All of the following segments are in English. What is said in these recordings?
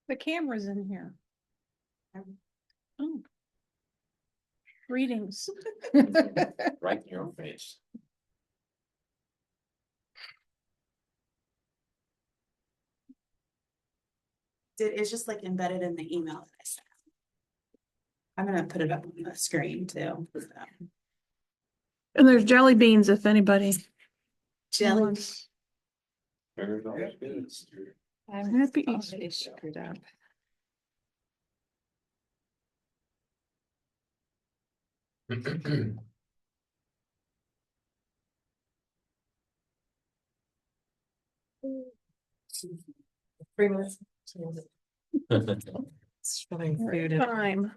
The camera's in here. Oh. Greetings. Right in your face. It's just like embedded in the email that I sent. I'm gonna put it up on the screen too. And there's jelly beans if anybody. Jelly. wants. I'm Happy already Easter. screwed up. Bring this. Shoving food in. Time.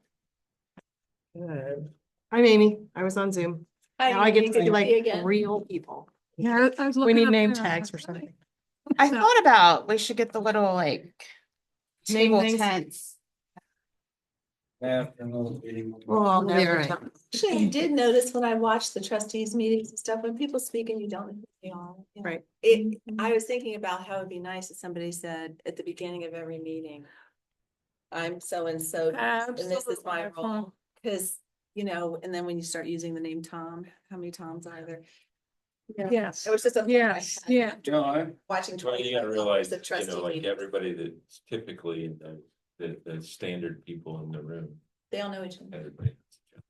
Good. I'm Amy. I was on Zoom. Now I get to see like real people. Yeah, I was We looking. need up name there. tags for something. I So- thought about, we should get the little like Name table things? tents. Well, Well, they're right. right. Actually, I did notice when I watched the trustees meetings and stuff, when people speak and you don't know who they are. you know. Right. I was thinking about how it'd be nice if somebody said at the beginning of every meeting, I'm so-and-so, and this is my Absolutely. role, because, you know, and then when you start using the name Tom, how many Toms are there? Yes. It was just a. thought I Yes, had yeah. Watching. Well, you 25 gotta realize, hours of you trustee know, like meetings. everybody that's typically in the standard people in the room, They all know each other. everybody.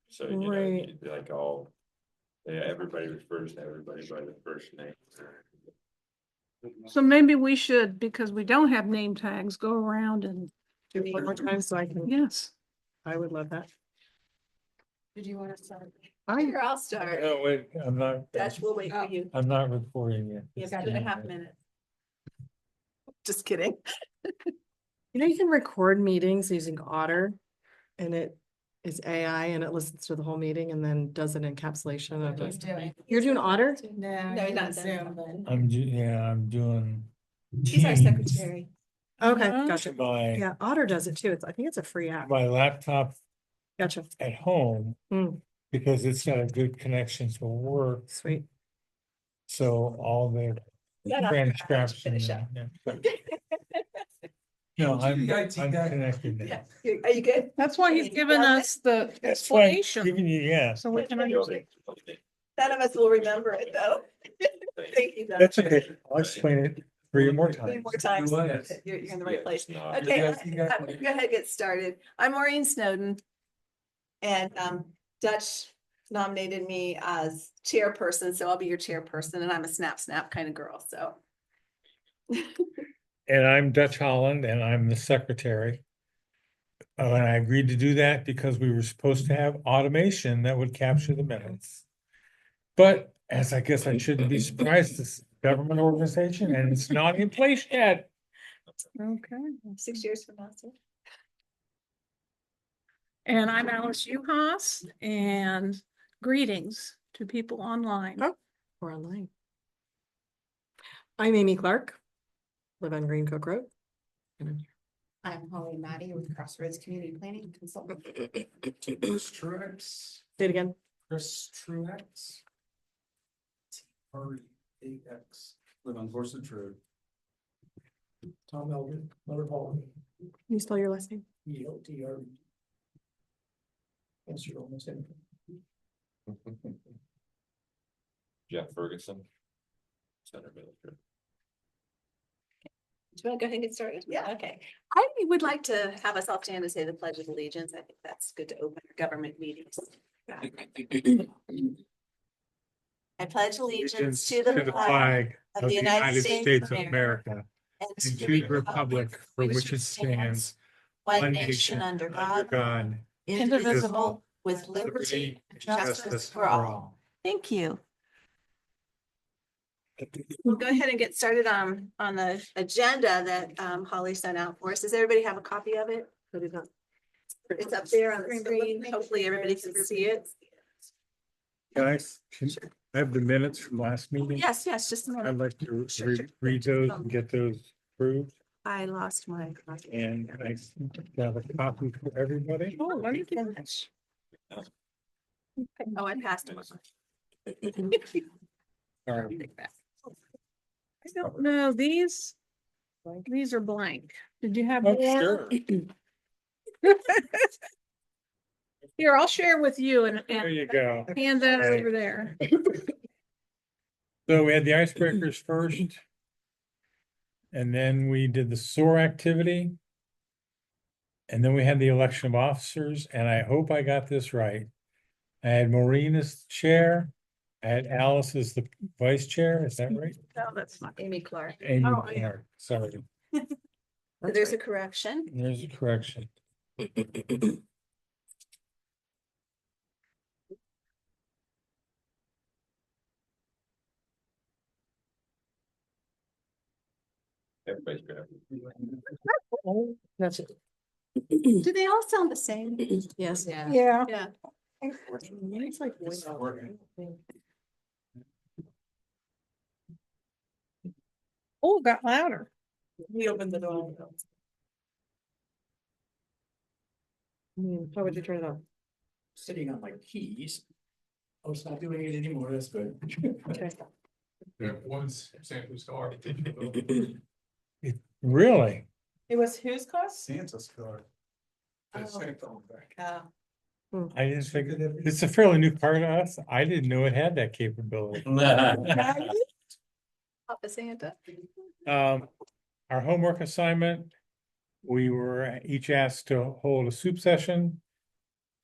So, you know, Right. you'd be like all, yeah, everybody refers to everybody by the first name. So maybe we should, because we don't have name tags, go around and, Do it one more time so I can, yes. I would love that. Did you want to start? I, Here, I'll start. Oh, wait, I'm not, Dash, we'll wait for you. I'm not recording yet. You've got 2.5 minutes. Just kidding. you know, you can record meetings using Otter and it is AI and it listens to the whole meeting and then does an encapsulation of it. You're doing Otter? No, you're not Zoom. I'm doing. She's our Teams secretary. Okay, Uh-huh. gotcha. By, Yeah, Otter does it too. I think it's a free app. my laptop Gotcha. at home. Hmm. Because it's got a good connection to work, Sweet. so all the Yeah, transcription. finish up. yeah. No, I'm connected now. Yeah, are you good? That's why he's given us the That's why I'm explanation. giving you, yeah, So we can understand. None of us will remember it though. Thank you. Doug. that's okay, I'll explain it 3 more Three times. more times. You're in the right Yeah, place. it's not. Okay, Yes, go ahead, and get started. I'm Maureen Snowden. And Dutch nominated me as chairperson, so I'll be your chairperson, and I'm a snap kind of girl, so. And I'm Dutch Holland and I'm the secretary. And I agreed to do that because we were supposed to have automation that would capture the minutes. But as I guess I shouldn't be surprised, this is a government organization and it's not in place yet. Okay. 6 years from now, so. And I'm Alice Uhas, and greetings to people online. Oh. Or online. I'm Amy Clark. Live on Green Cook Road. I'm Holly Maddie with Crossroads Community Planning Consultant. Truex, Say it again. Chris Truex. REAX, live on Gorsuch Road. Tom Eldred, Mother Paul, Can you spell your last name? ELDR. Answered almost anything. Jeff Ferguson. Center Manager. Do you want to go ahead and get started? Yeah, okay. I would like to have us all stand and say the Pledge of Allegiance. I think that's good to open our government meetings. I pledge allegiance to the flag flag of the United States of America and and to the republic for which it stands, one nation under God, indivisible, with liberty and justice for all. Thank you. We'll go ahead and get started on the agenda that Holly sent out for us. Does everybody have a copy of it? It's up there on the screen. Hopefully everybody can see it. Guys, I have the minutes from last meeting. Yes, just a minute. I'd like to Sure. read those and get those approved. I lost my. And I have a copy for everybody. Oh, wonderful. Oh, I passed them. Sorry. I don't know, these are blank. Did you have Oh, more? sure. Here, I'll share with you and There you go. hand that All right. over there. So we had the icebreakers first. And then we did the SOAR activity. And then we had the election of officers, and I hope I got this right. I had Maureen as chair. I had Alice as the vice chair, is that right? No, that's not. Amy Clark. And you Oh, yeah. are, sorry, So there's a correction. there's a correction. Everybody's gonna. That's it. Do they all sound the same? Yes. Yeah. Yeah. It's like way Oh, it got louder. We opened the door. How would you turn it on? Sitting on my keys. Oh, it's not doing it anymore, that's good. Okay. Once Santa Star. Really? It was whose cost? Santa's car. That's Oh. Santa on the back. I didn't think, it's a fairly new car to us. I didn't know it had that capability. Papa Santa. Our homework assignment, we were each asked to hold a soup session.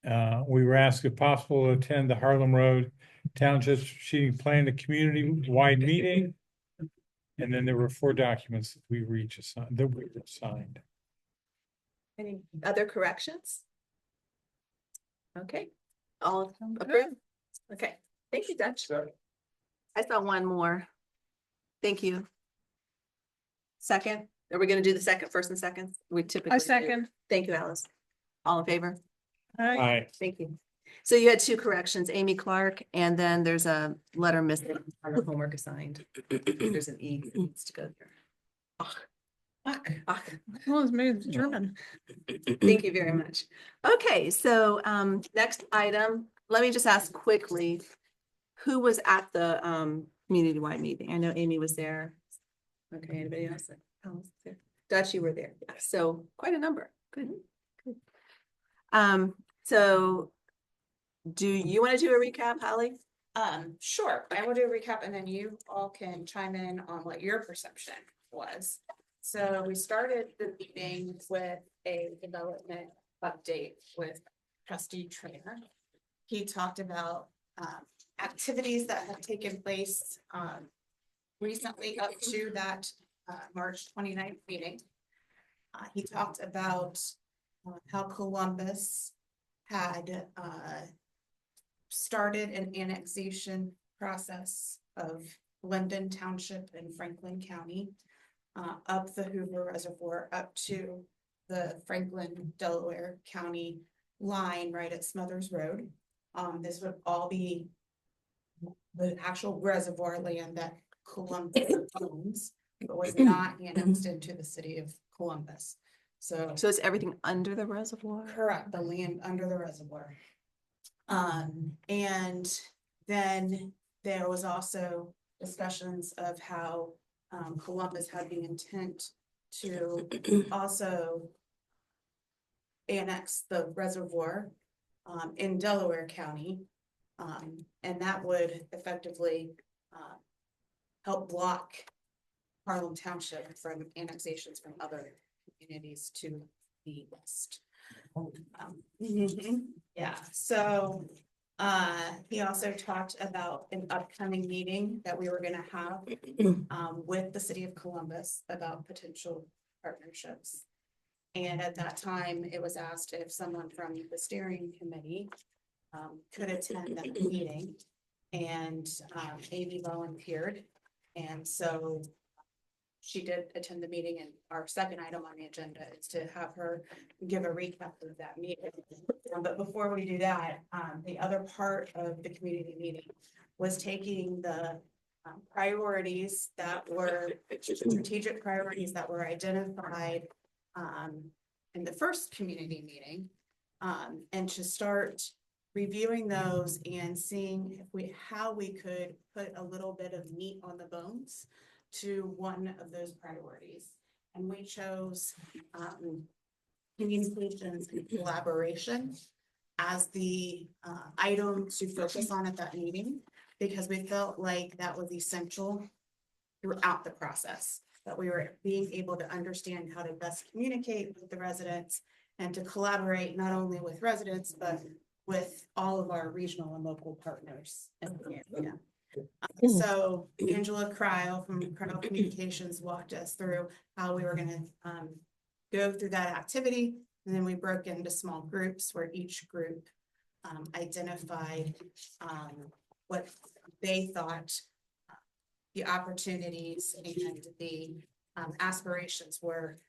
We were asked if possible to attend the Harlem Road Township Strategic Plan, the community-wide meeting. And then there were 4 documents that we were each assigned, that we were assigned. Any other corrections? Okay, all approved? Okay, thank you, Dutch. I saw one more. Thank you. Second, are we gonna do the second, first and second? We typically. I do. second. Thank you, Alice. All in favor? Aye. Thank you. So you had 2 corrections, Amy Clark, and then there's a letter missing on the homework assigned. There's an E that needs to go there. Ach. Well, it's moved German. Thank you very much. Okay, so next item, let me just ask quickly, who was at the community-wide meeting? I know Amy was there. Okay, anybody else? Alice was there. Dutch, you were there. Yeah, so quite a number. Good. Good. So do you want to do a recap, Holly? Sure, I will do a recap and then you all can chime in on what your perception was. So we started the meeting with a development update with trustee Trainer. He talked about activities that have taken place recently up to that March 29th meeting. He talked about how Columbus had started an annexation process of Linden Township and Franklin County up the Hoover Reservoir up to the Franklin, Delaware County line right at Smothers Road. This would all be the actual reservoir land that Columbus owns, but was not annexed into the city of Columbus. So So is everything under the reservoir? correct, the land under the reservoir. And then there was also discussions of how Columbus had the intent to also annex the reservoir in Delaware County. And that would effectively help block Harlem Township from annexations from other communities to the west. Yeah, so he also talked about an upcoming meeting that we were gonna have with the city of Columbus about potential partnerships. And at that time, it was asked if someone from the steering committee could attend that meeting. And Amy volunteered, and so she did attend the meeting, and our second item on the agenda is to have her give a recap of that meeting. But before we do that, the other part of the community meeting was taking the priorities that were strategic priorities that were identified in the first community meeting. And to start reviewing those and seeing how we could put a little bit of meat on the bones to one of those priorities. And we chose communications and collaboration as the item to focus on at that meeting, because we felt like that was essential throughout the process, that we were being able to understand how to best communicate with the residents and to collaborate not only with residents, but with all of our regional and local partners in the area. So Angela Cryle from Cryle Communications walked us through how we were gonna go through that activity. And then we broke into small groups where each group identified what they thought the opportunities and the aspirations were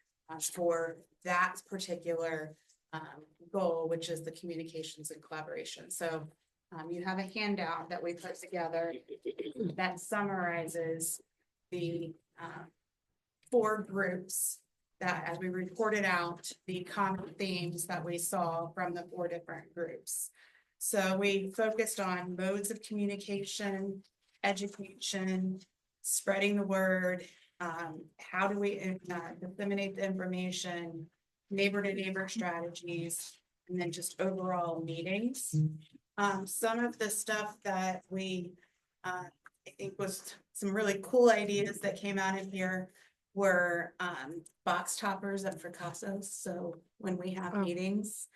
for that particular goal, which is the communications and collaboration. So you have a handout that we put together that summarizes the 4 groups that, as we reported out, the common themes that we saw from the 4 different groups. So we focused on modes of communication, education, spreading the word, how do we disseminate the information, neighbor to neighbor strategies, and then just overall meetings. Some of the stuff that we, I think was some really cool ideas that came out of here were box toppers at Fracassos. So when we have meetings,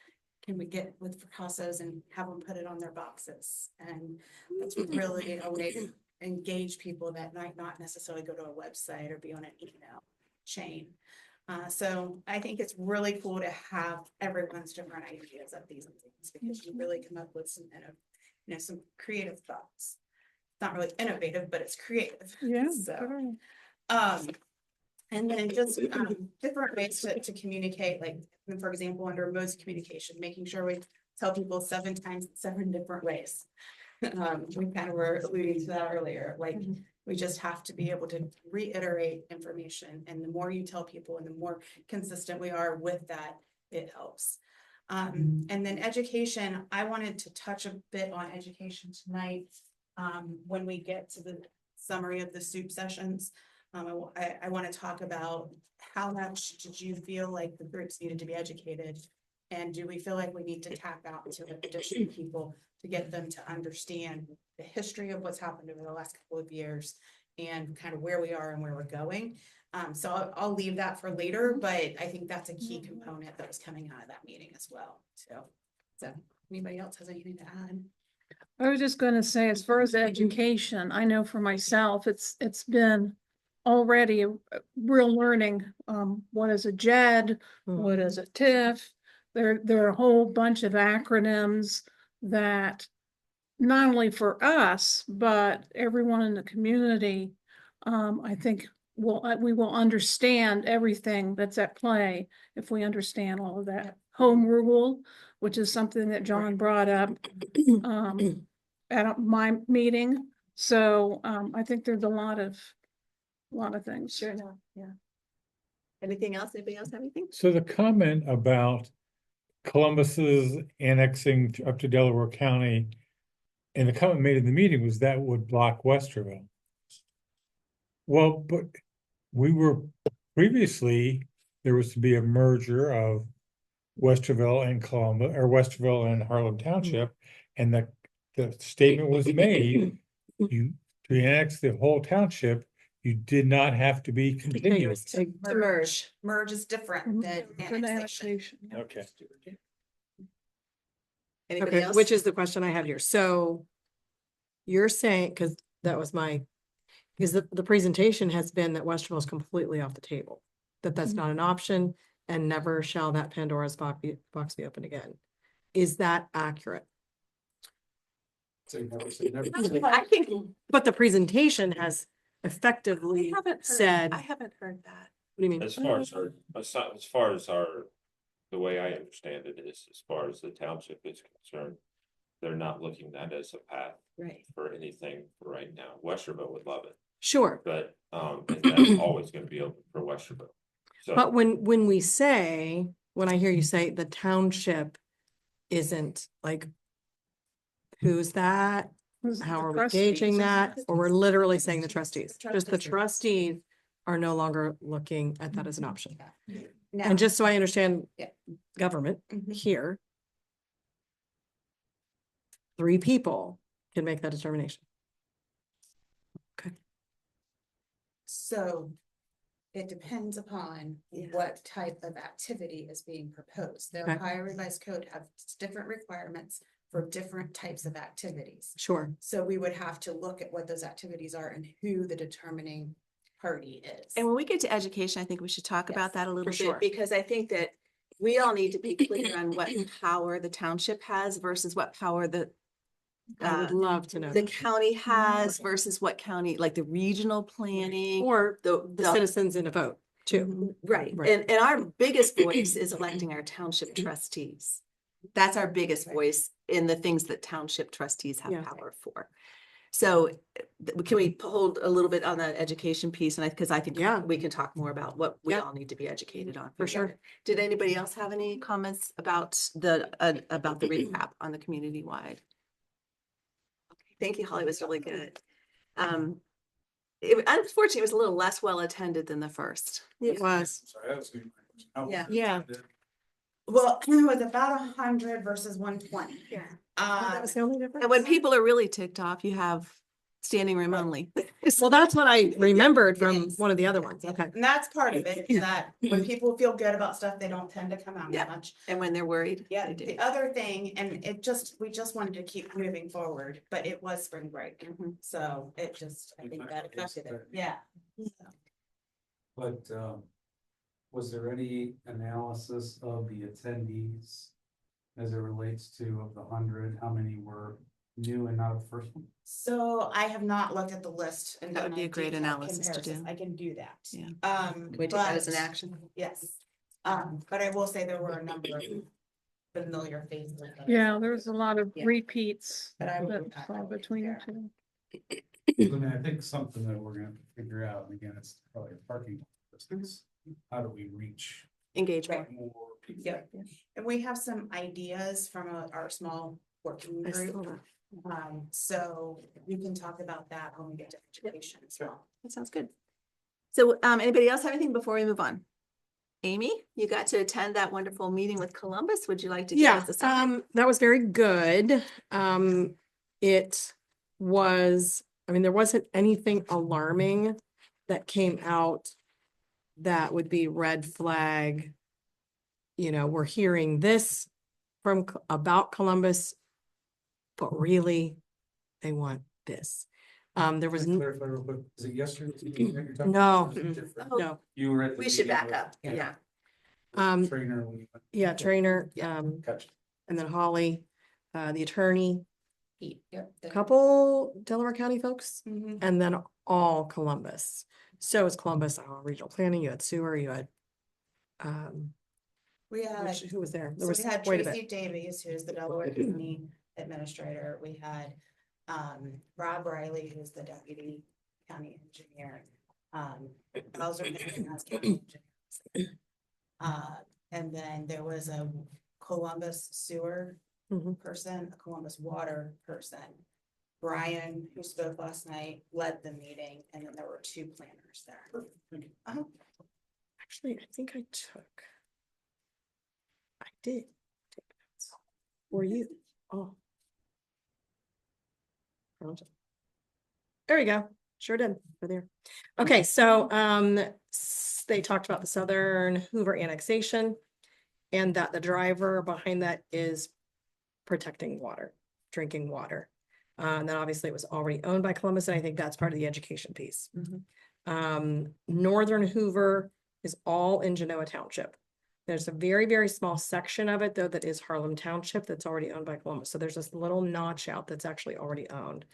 can we get with Fracassos and have them put it on their boxes? And that's really a way to engage people that might not necessarily go to a website or be on an email chain. So I think it's really cool to have everyone's different ideas of these things, because you really come up with some, some creative thoughts. It's not really innovative, but it's creative. Yeah. So, and then just different ways to communicate, like, for example, under modes of communication, making sure we tell people 7 times, 7 different ways. We kind of were alluding to that earlier, like, we just have to be able to reiterate information, and the more you tell people and the more consistent we are with that, it helps. And then education, I wanted to touch a bit on education tonight. When we get to the summary of the soup sessions, I want to talk about how much did you feel like the groups needed to be educated? And do we feel like we need to tap out to additional people to get them to understand the history of what's happened over the last couple of years and kind of where we are and where we're going? So I'll leave that for later, but I think that's a key component that was coming out of that meeting as well. So anybody else has anything to add? I was just gonna say, as far as education, I know for myself, it's been already a real learning. What is a JED? What is a TIF? There are a whole bunch of acronyms that not only for us, but everyone in the community, I think we will understand everything that's at play if we understand all of that. Home rule, which is something that John brought up at my meeting. So I think there's a lot of things. Sure enough, yeah. Anything else? Anybody else have anything? So the comment about Columbus's annexing up to Delaware County, and the comment made in the meeting was that would block Westerville. Well, but we were previously, there was to be a merger of Westerville and Columbus, or Westerville and Harlem Township, and the statement was made, to annex the whole township, you did not have to be contiguous. To merge. Merge is different than annexation. Annexation. Okay. Anybody Okay, else? which is the question I have here. So you're saying, because that was because the presentation has been that Westerville is completely off the table, that's not an option, and never shall that Pandora's box be opened again. Is that accurate? Say never, say never. I think, But the presentation has effectively said, I haven't heard that. what do you mean? As far as the way I understand it is, as far as the township is concerned, they're not looking at as a path Right. for anything right now. Westerville would love it, Sure. but, and that's always gonna be open for Westerville. So. But when we say, when I hear you say the township isn't like, who's that? Who's How the are we trustees? gauging that? Or we're literally saying the trustees, The just the trustees. trustees are no longer looking at that as an option. Now, And just so I understand Yeah. government Mhm. here, 3 people can make that determination. so it depends upon Yeah. what type of activity is being proposed. The Okay. Ohio Revised Code have different requirements for different types of activities. Sure. So we would have to look at what those activities are and who the determining party is. And when we get to education, I think we should talk about Yes, that a little sure. bit, because I think that we all need to be clear on what power the township has versus what power I would love to know. the county has versus what county, like the regional planning. Or The, the citizens in a vote too. Right, Right. and our biggest voice is electing our township trustees. That's our biggest Right. voice in the things that township trustees have Yeah. power for. So can we hold a little bit on the education piece? And because I think Yeah. we can talk more about what we Yeah. all need to be educated on. For sure. Did anybody else have any comments about the recap on the community wide? Okay, thank you, Holly. It was really good. Unfortunately, it was a little less well attended than the first. It was. Sorry, that was gonna be my question. How was Yeah. it Yeah. attended? Well, it was about 100 versus 120. Yeah. That was the only difference. And when people are really ticked off, you have standing room only. Well, that's what I remembered from Yes. one of the other ones. Okay. And that's part of it, that when people feel good about stuff, they don't tend to come out Yeah. that much. And when they're worried. Yeah, they do. the other thing, and we just wanted to keep moving forward, but it was spring break. Mhm. So it just, I think that affected it. Yeah. But, was there any analysis of the attendees as it relates to of the 100, how many were new and not the first one? So I have not looked at the list. And That would done be a great detailed analysis to comparisons. do. I can do that. Yeah. Can we take that as an but- action? Yes. But I will say there were a number of familiar faces. that- Yeah, there's a lot of Yeah. repeats But I that will- fall between the compare. two. I mean, I think something that we're gonna have to figure out, and again, it's probably a parking distance. How do we reach Engagement. more people? Yep. And we have some ideas from our small working I saw group. that. So we can talk about that when we get to education as well. That sounds good. So, anybody else have anything before we move on? Amy, you got to attend that wonderful meeting with Columbus. Would you like to give Yeah, us a summary? that was very good. It was, I mean, there wasn't anything alarming that came out that would be red flag. You know, we're hearing this from about Columbus, but really they want this. There was, Can I clarify real quick? Is it yesterday? you're talking No. about? Is it different? Oh, no, You were at the. We should meeting back with- up. Yeah. um, Trainer. when you went- yeah, trainer, Gotcha. and then Holly, the attorney, Yep. a couple Delaware County folks, Mhm. and then all Columbus. So is Columbus, regional planning, you had sewer, you had, We had. who was there? There So was we had quite a Tracy bit. Davies, who's the Delaware County Administrator. We had Rob Riley, who's the Deputy County Engineer. Bowser Pittman, that's county engineer. And then there was a Columbus sewer Mhm. person, a Columbus water person. Brian, who spoke last night, led the meeting, and then there were 2 planners there. Uh-huh. Actually, I think I took. I did. take notes. Were you? Oh. Found it. There you go. Sure did. Over there. Okay, so, they talked about the Southern Hoover annexation. And that the driver behind that is protecting water, drinking water. And then obviously it was already owned by Columbus, and I think that's part of the education piece. Northern Hoover is all in Genoa Township. There's a very, very small section of it, though, that is Harlem Township that's already owned by Columbus. So there's this little notch out that's actually already owned.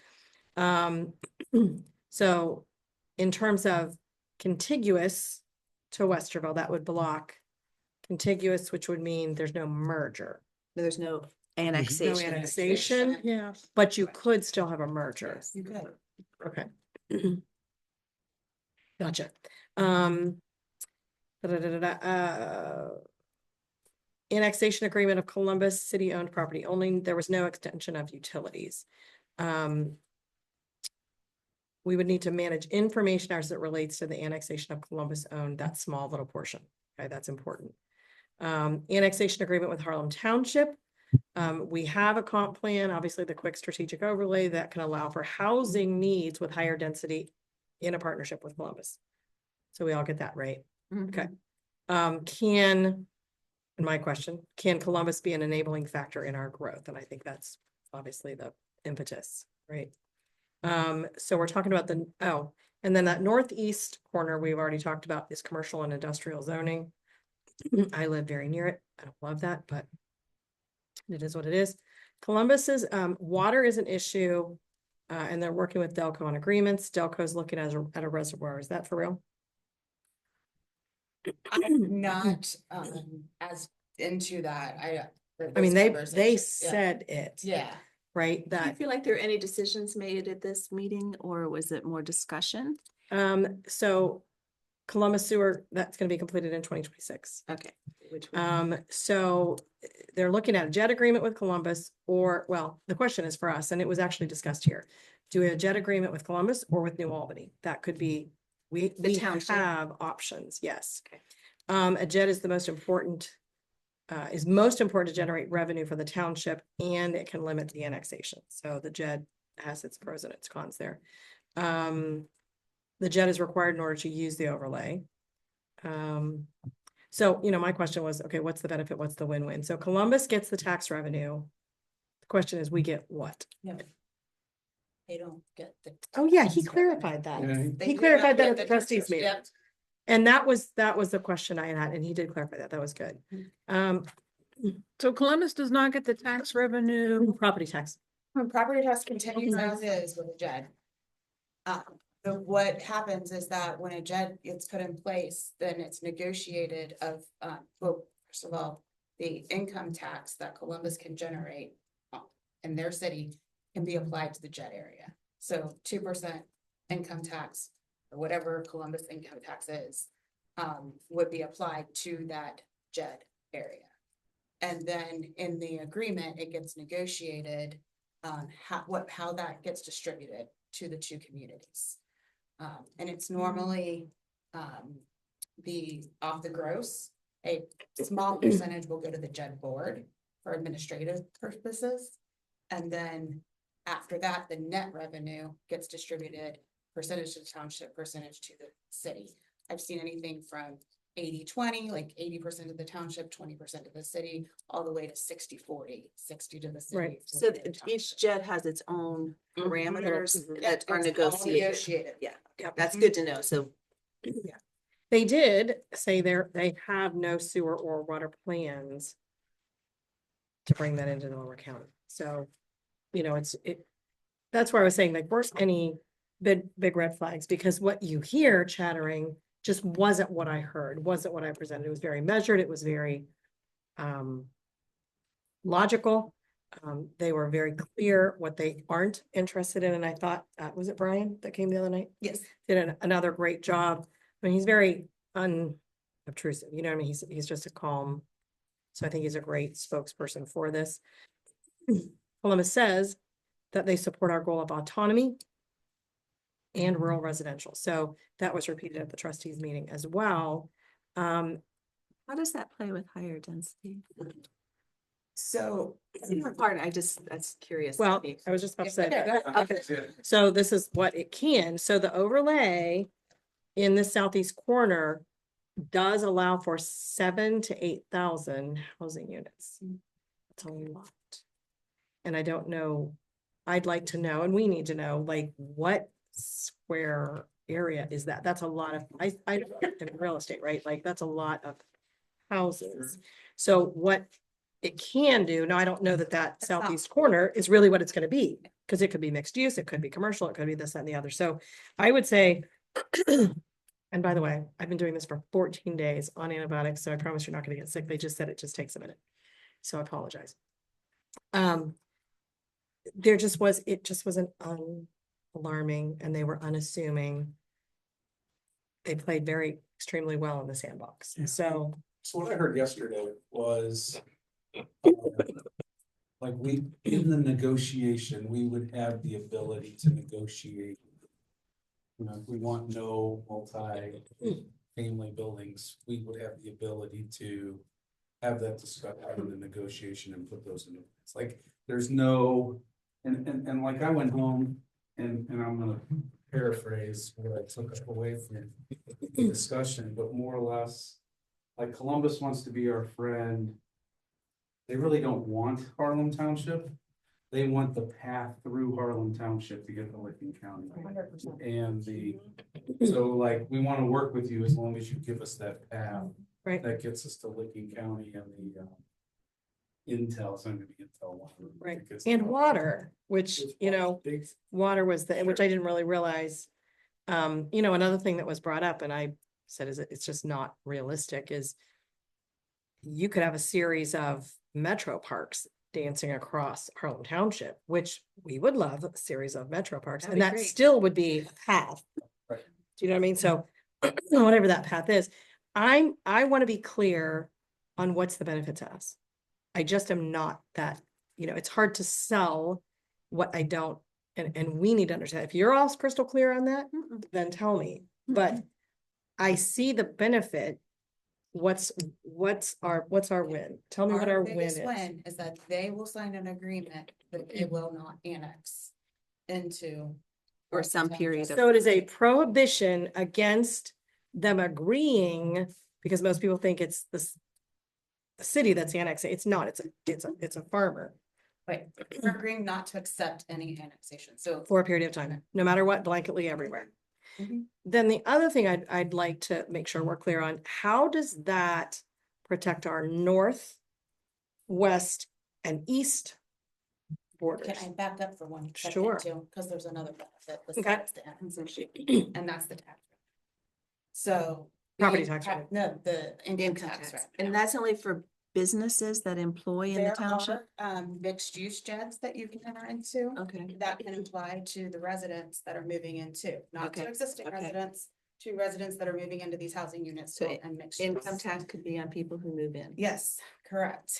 So in terms of contiguous to Westerville, that would block contiguous, which would mean there's no merger. There's no no Annexation. annexation, Yeah. but you could still have a merger. You could. Okay. Gotcha. Annexation agreement of Columbus city-owned property only, there was no extension of utilities. We would need to manage information as it relates to the annexation of Columbus-owned, that small little portion. Okay, that's important. Annexation agreement with Harlem Township. We have a comp plan, obviously the quick strategic overlay that can allow for housing needs with higher density in a partnership with Columbus. So we all get that, right? Okay. And my question, can Columbus be an enabling factor in our growth? And I think that's obviously the impetus, right? So we're talking about and then that northeast corner we've already talked about is commercial and industrial zoning. I live very near it. I don't love that, but it is what it is. Columbus's water is an issue, and they're working with Delco on agreements. Delco's looking at a reservoir. Is that for real? I'm not, as into that, I mean, they conversations, yeah. said it, Yeah, right? Do you That feel like there are any decisions made at this meeting, or was it more discussion? so Columbus Sewer, that's gonna be completed in 2026. Okay. Which So they're looking at a jet agreement with Columbus, or, well, the question is for us, and it was actually discussed here. Do a jet agreement with Columbus or with New Albany? That could be, we township? have options, yes. Okay. A jet is the most important, is most important to generate revenue for the township, and it can limit the annexation. So the jet has its pros and its cons there. The jet is required in order to use the overlay. So, my question was, okay, what's the benefit? What's the win-win? So Columbus gets the tax revenue. The question is, we get what? they don't get the. Oh, yeah, he clarified that. They He do clarified not that get at the the trustees tax- meeting. yep. And that was the question I had, and he did clarify that. That was good. So Columbus does not get the tax revenue. Property tax. When property tax continues as is with a JED. What happens is that when a JED gets put in place, then it's negotiated of, well, first of all, the income tax that Columbus can generate in their city can be applied to the JED area. So 2% income tax, or whatever Columbus income tax is, would be applied to that JED area. And then in the agreement, it gets negotiated, how that gets distributed to the two communities. And it's normally, off the gross, a small percentage will go to the JED board for administrative purposes. And then after that, the net revenue gets distributed, percentage to the township, percentage to the city. I've seen anything from 80-20, like 80% of the township, 20% of the city, all the way to 60-40, 60 to the city. Right. 40 So to the each township. jet has its own parameters Yeah, that are it's all negotiated. negotiated. Yeah, that's good to know. So They did say they have no sewer or water plans to bring that into Delaware County. So, that's where I was saying, like, where's any big red flags? Because what you hear chattering just wasn't what I heard, wasn't what I presented. It was very measured. It was very logical. They were very clear what they aren't interested in. And I thought, was it Brian that came the other night? Yes. Did another great job. I mean, he's very unobtrusive, you know what I mean? He's just a calm. So I think he's a great spokesperson for this. Columbus says that they support our goal of autonomy and rural residential. So that was repeated at the trustees meeting as well. how does that play with higher density? So. Pardon, that's curious. to Well, me. I was just about to say Yeah, that. go ahead. Okay. So this is what it can. So the overlay in the southeast corner does allow for 7,000 to 8,000 housing units. That's a lot. And I don't know, I'd like to know, and we need to know, like, what square area is that? That's a lot of, I in real estate, right? Like, that's a lot of houses. So what it can do, now I don't know that not- southeast corner is really what it's gonna be, because it could be mixed use, it could be commercial, it could be this, that, and the other. So I would say, and by the way, I've been doing this for 14 days on antibiotics, so I promise you're not gonna get sick. They just said it just takes a minute. So I apologize. There just was, it just wasn't alarming and they were unassuming. They played very extremely well in the sandbox. So, So what I heard yesterday was. Like we, in the negotiation, we would have the ability to negotiate. You know, if we want no multi-family buildings, we would have the ability to. Have that discussion in the negotiation and put those in. It's like, there's no, and like I went home and I'm gonna paraphrase what I took away from the discussion, but more or less. Like Columbus wants to be our friend. They really don't want Harlem Township. They want the path through Harlem Township to get to Licking County. 100%. And so like, we want to work with you as long as you give us that path. right, That gets us to Licking County and the Intel, it's not gonna be Intel one. right. It gets And to- water, which, you know, Big- water was the, which I didn't really realize. You know, another thing that was brought up and I said is it's just not realistic is you could have a series of metro parks dancing across Harlem Township, which we would love a series of metro parks, That'd and be that great. still would be a path. Right. Do you know what I mean? So whatever that path is, I want to be clear on what's the benefit to us. I just am not that, you know, it's hard to sell what I don't, and we need to understand. If you're all crystal clear on that, then tell me. But I see the benefit. What's our win? Tell me what our win biggest is. win is that they will sign an agreement that they will not annex into. For some period of. So it is a prohibition against them agreeing, because most people think it's the city that's annexing. It's not, it's a farmer Wait, we're agreeing not to accept any annexation, so. for a period of time, no matter what, blanketly everywhere. Mhm. Then the other thing I'd like to make sure we're clear on, how does that protect our north, west, and east borders? Can I back up for one second Sure. too, because there's another benefit besides the annexation, and that's the tax. rate. So. Property being tax pra- rate. No, the income Income tax tax. rate. And that's only for businesses that employ in the There township? are, mixed use jeds that you can enter into. Okay, That can apply to the residents that are moving into, not to Okay, existing okay. residents, to residents that are moving into these housing units So and mixed. income use. tax could be on people who move in. Yes, correct.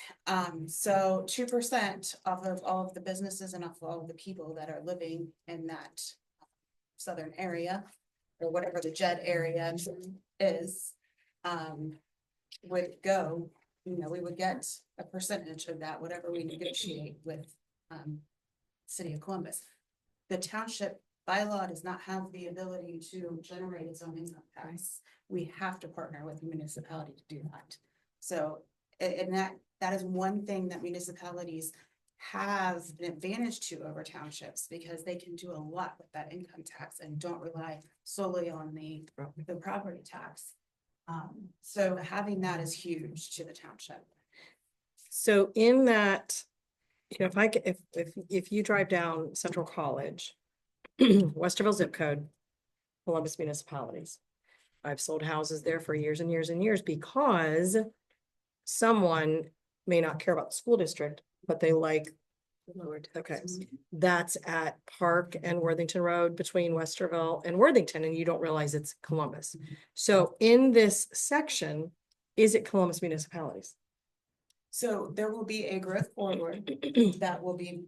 So 2% off of all of the businesses and off of all of the people that are living in that southern area, or whatever the JED area is, would go, you know, we would get a percentage of that, whatever we negotiate with, City of Columbus. The township bylaw does not have the ability to generate its own income tax. We have to partner with the municipality to do that. So, and that is one thing that municipalities have an advantage to over townships, because they can do a lot with that income tax and don't rely solely on the property tax. So having that is huge to the township. So in that, you know, if you drive down Central College, Westerville zip code, Columbus municipalities. I've sold houses there for years and years and years because someone may not care about the school district, but they like, Lower okay, taxes. that's at Park and Worthington Road between Westerville and Worthington, and you don't realize it's Columbus. So in this section, is it Columbus municipalities? So there will be a growth corridor that will be,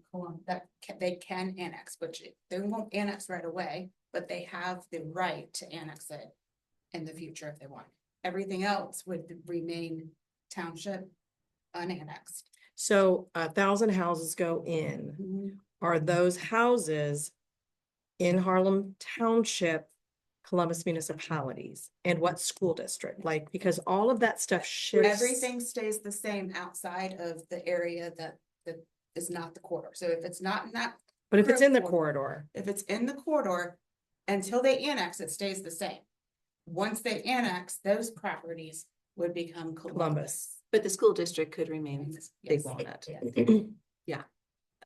they can annex, which they won't annex right away, but they have the right to annex it in the future if they want. Everything else would remain township unannexed. So 1,000 houses go in. Are those houses in Harlem Township, Columbus municipalities? And what school district? Like, because all of that stuff shifts. Everything stays the same outside of the area that is not the corridor. So if it's not in that, But if it's in the growth corridor, if it's in the corridor, until they annex, it stays the same. Once they annex, those properties would become Columbus. But the school district could remain Big Yes. Walnut. Yes.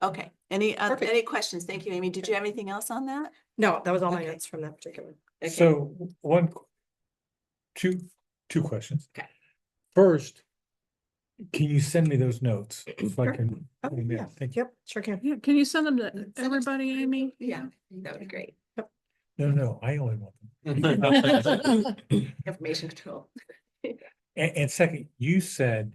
Okay, any Perfect. questions? Thank you, Amy. Did you have anything else on that? no, that was all my Okay. notes from that particular. Okay. So two questions. Okay. First, Can you send me those notes? If I Sure. can. Oh, yeah, Thank you. yep, sure can. Yeah, can you send them to it- everybody, Amy? Yeah, that would be great. No, I only want them. Information control. And second, you said,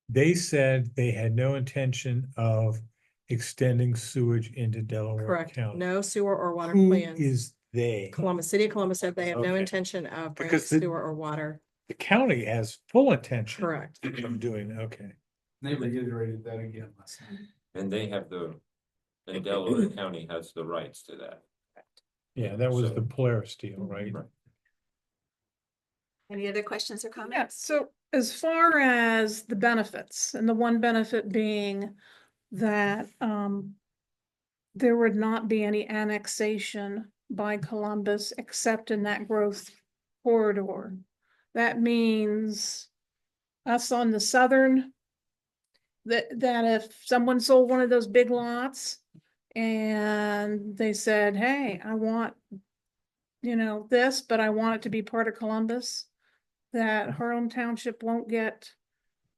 they said they had no intention of extending sewage into Delaware Correct. County. No sewer or water Who plans. is they? Columbus, City of Columbus said they have no Okay. intention of bringing Because the- sewer or water. The county has full intention. Correct. Of doing, okay. They reiterated that again last night. And they have and Delaware County has the rights to that. Yeah, that was So- the Polaris deal, right? Right. Any other questions or Yeah, comments? so as far as the benefits, and the one benefit being that there would not be any annexation by Columbus except in that growth corridor. That means us on the southern, that if someone sold one of those big lots and they said, hey, I want, this, but I want it to be part of Columbus, that Harlem Township won't get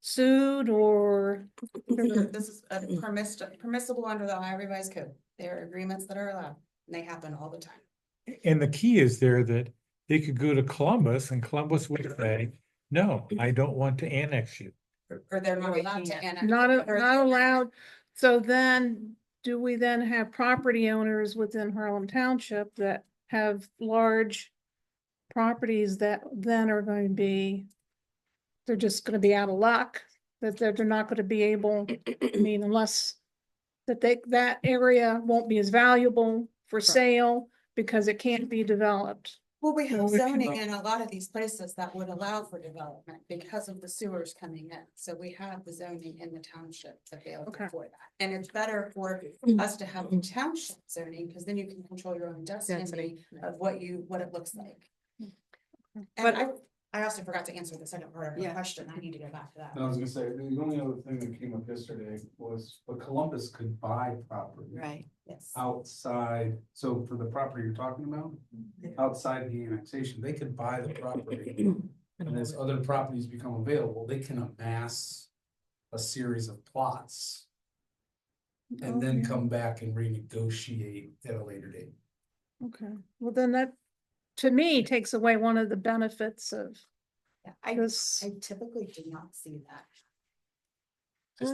sued or, This is permissible under the Ohio Revised Code. There are agreements that are allowed, and they happen all the time. And the key is there that they could go to Columbus and Columbus would say, no, I don't want to annex you. Or they're not Or they allowed to can't. annex. not, or- not allowed. So then, do we then have property owners within Harlem Township that have large properties that then are going to be, they're just gonna be out of luck, that they're not gonna be able, I mean, unless that area won't be as valuable for sale because it can't be developed. Well, we Well, have if you zoning know- in a lot of these places that would allow for development because of the sewers coming in. So we have the zoning in the township available Okay. for that. And it's better for us to have the township zoning, because then you can control your own destiny Density. of what it looks like. And But- I also forgot to answer the second part of your Yeah. question. I need to go back to that. I was gonna say, the only other thing that came up yesterday was, but Columbus could buy property. Right. Yes. Outside, so for the property you're talking about, outside the annexation, they could buy the property. And as other properties become available, they can amass a series of plots. And then Okay. come back and renegotiate at a later date. Okay, well then that, to me, takes away one of the benefits of Yeah, I this. typically do not see that. It's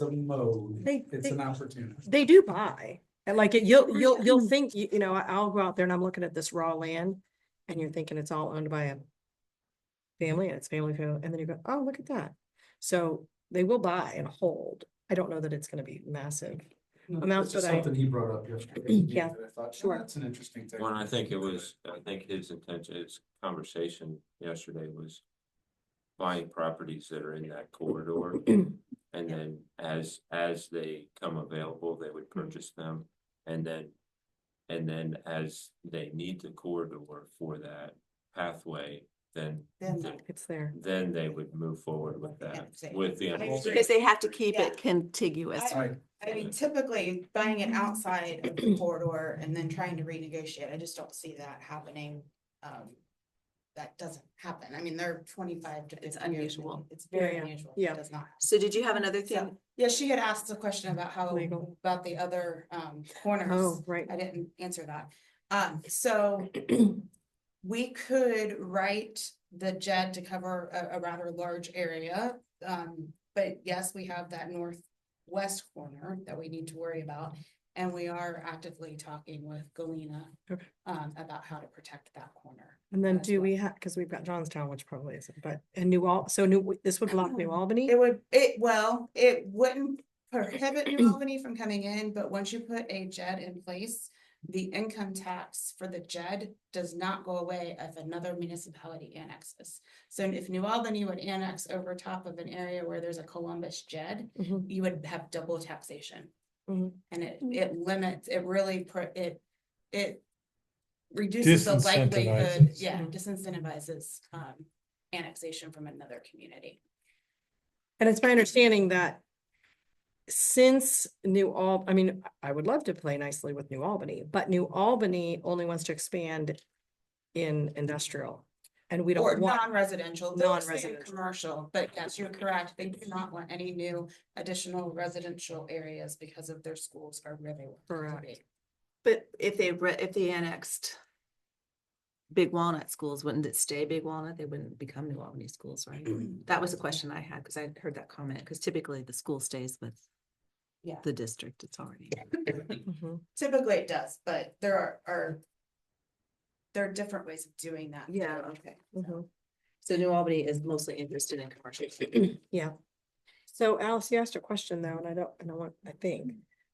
a mode, They- it's they- an opportunity. They do buy, and like you'll think, I'll go out there and I'm looking at this raw land. And you're thinking it's all owned by a family and it's family, and then you go, oh, look at that. So they will buy and hold. I don't know that it's gonna be massive. Amounts, That's just but I- something he brought up yesterday. Yeah, that I thought, sure. That's an interesting thing. Well, I think his intention, his conversation yesterday was buying properties that are in that corridor. And then as they come available, they would purchase them. And then as they need the corridor for that pathway, then Then It's there. then they would move forward with that, Annexation. with the. Because they have to keep Yeah. it contiguous. Right, I mean, typically buying it outside of the corridor and then trying to renegotiate, I just don't see that happening. That doesn't happen. I mean, they're 25 to 50 years unusual. old. It's very Yeah, unusual. yeah. It does not. So did you have another thing? So, yeah, she had asked a question about how, Legal. about the other corners. Oh, right. I didn't answer that. So we could write the JED to cover a rather large area. But yes, we have that northwest corner that we need to worry about. And we are actively talking with Galena Okay. about how to protect that corner. And then as do well. we have, because we've got Johnstown, which probably isn't, but, and this would block New Albany? It wouldn't prohibit New Albany from coming in, but once you put a JED in place, the income tax for the JED does not go away if another municipality annexes. So if New Albany would annex over top of an area where there's a Columbus JED, Mhm. you would have double taxation. Mhm. And it limits, it really, it reduces the likelihood, Disincentivizes. yeah, disincentivizes annexation from another community. And it's my understanding that since I mean, I would love to play nicely with New Albany, but New Albany only wants to expand in industrial. and we Or don't want, non-residential, they'll stay in Non-residential. commercial, but yes, you're correct, they do not want any new additional residential areas because of their schools are where they want to Correct. be. But if they annexed Big Walnut schools, wouldn't it stay Big Walnut? They wouldn't become New Albany schools, right? That was a question I had, because I heard that comment, because typically the school stays with Yeah. the district it's already. Mhm. Typically it does, but there are different ways of doing that. Yeah. Okay. Mhm. So New Albany is mostly interested in commercial. Yeah. So Alice, you asked a question though, and I think,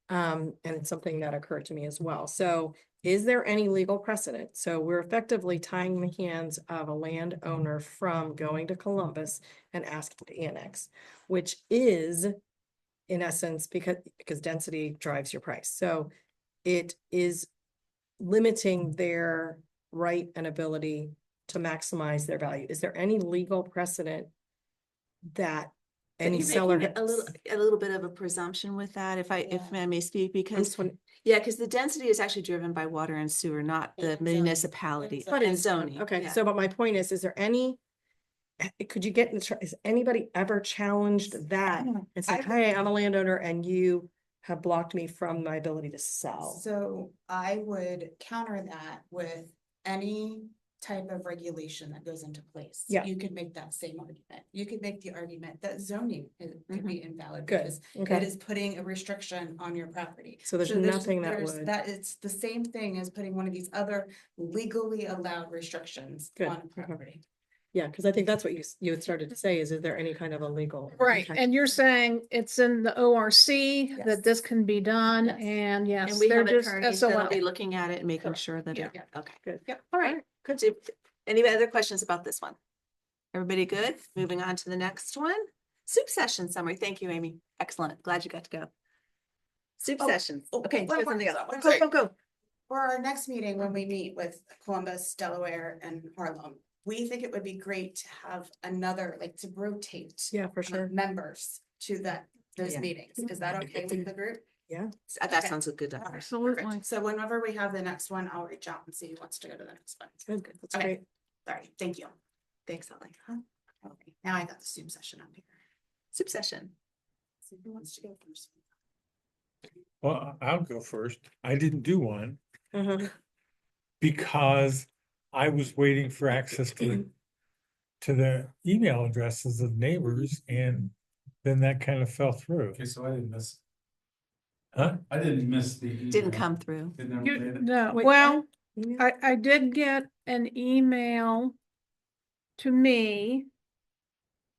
and it's something that occurred to me as well. So is there any legal precedent? So we're effectively tying the hands of a landowner from going to Columbus and asking to annex, which is in essence, because density drives your price. So it is limiting their right and ability to maximize their value. Is there any legal precedent that any You're seller? making a little bit of a presumption with that, if I may speak, I'm because, just wondering- yeah, because the density is actually driven by water and sewer, not the And zoning. municipality, And and zoning. Okay, yeah. so but my point is there any, could you get, has anybody ever challenged that and said, I- hey, I'm a landowner and you have blocked me from my ability to sell? So I would counter that with any type of regulation that goes into place. Yeah. You could make that same argument. You could make the argument that zoning could be invalid Good, because it okay. is putting a restriction on your property. So there's nothing that would- That it's the same thing as putting one of these other legally allowed restrictions Good, on okay. property. Yeah, because I think that's what you had started to say is there any kind of a legal? Right, Okay. and you're saying it's in the ORC Yes. that this can be done, Yes. and yes, And we they're have just attorneys that'll SOL. be looking at it and making Correct. sure that Yeah. it, okay. Good. Yep. All right, good. Any other questions about this one? Everybody good? Moving on to the next one. Soup session summary. Thank you, Amy. Excellent. Glad you got to go. Soup sessions. Okay, one go more, something else. one Go, more. go, go. For our next meeting, when we meet with Columbus, Delaware and Harlem, we think it would be great to have another, like to rotate. Yeah, for sure. Members to those Yeah. meetings. Is that okay with the group? Yeah. That Okay. sounds good. to us. Absolutely. Perfect. So whenever we have the next one, I'll reach out and see who wants to go to the next one. Good. That's Okay. great. All right, thank you. Thanks, Holly. Okay, now I got the Zoom session up here. Soup session. So who wants to go first? Well, I'll go first. I didn't do one Mhm. because I was waiting for access to the email addresses of neighbors, and then that kind of fell through. Okay, so I didn't miss, Huh? I didn't miss the. Didn't email. come through. Didn't ever You, read it. no, Wait, well, Yeah. I did get an email to me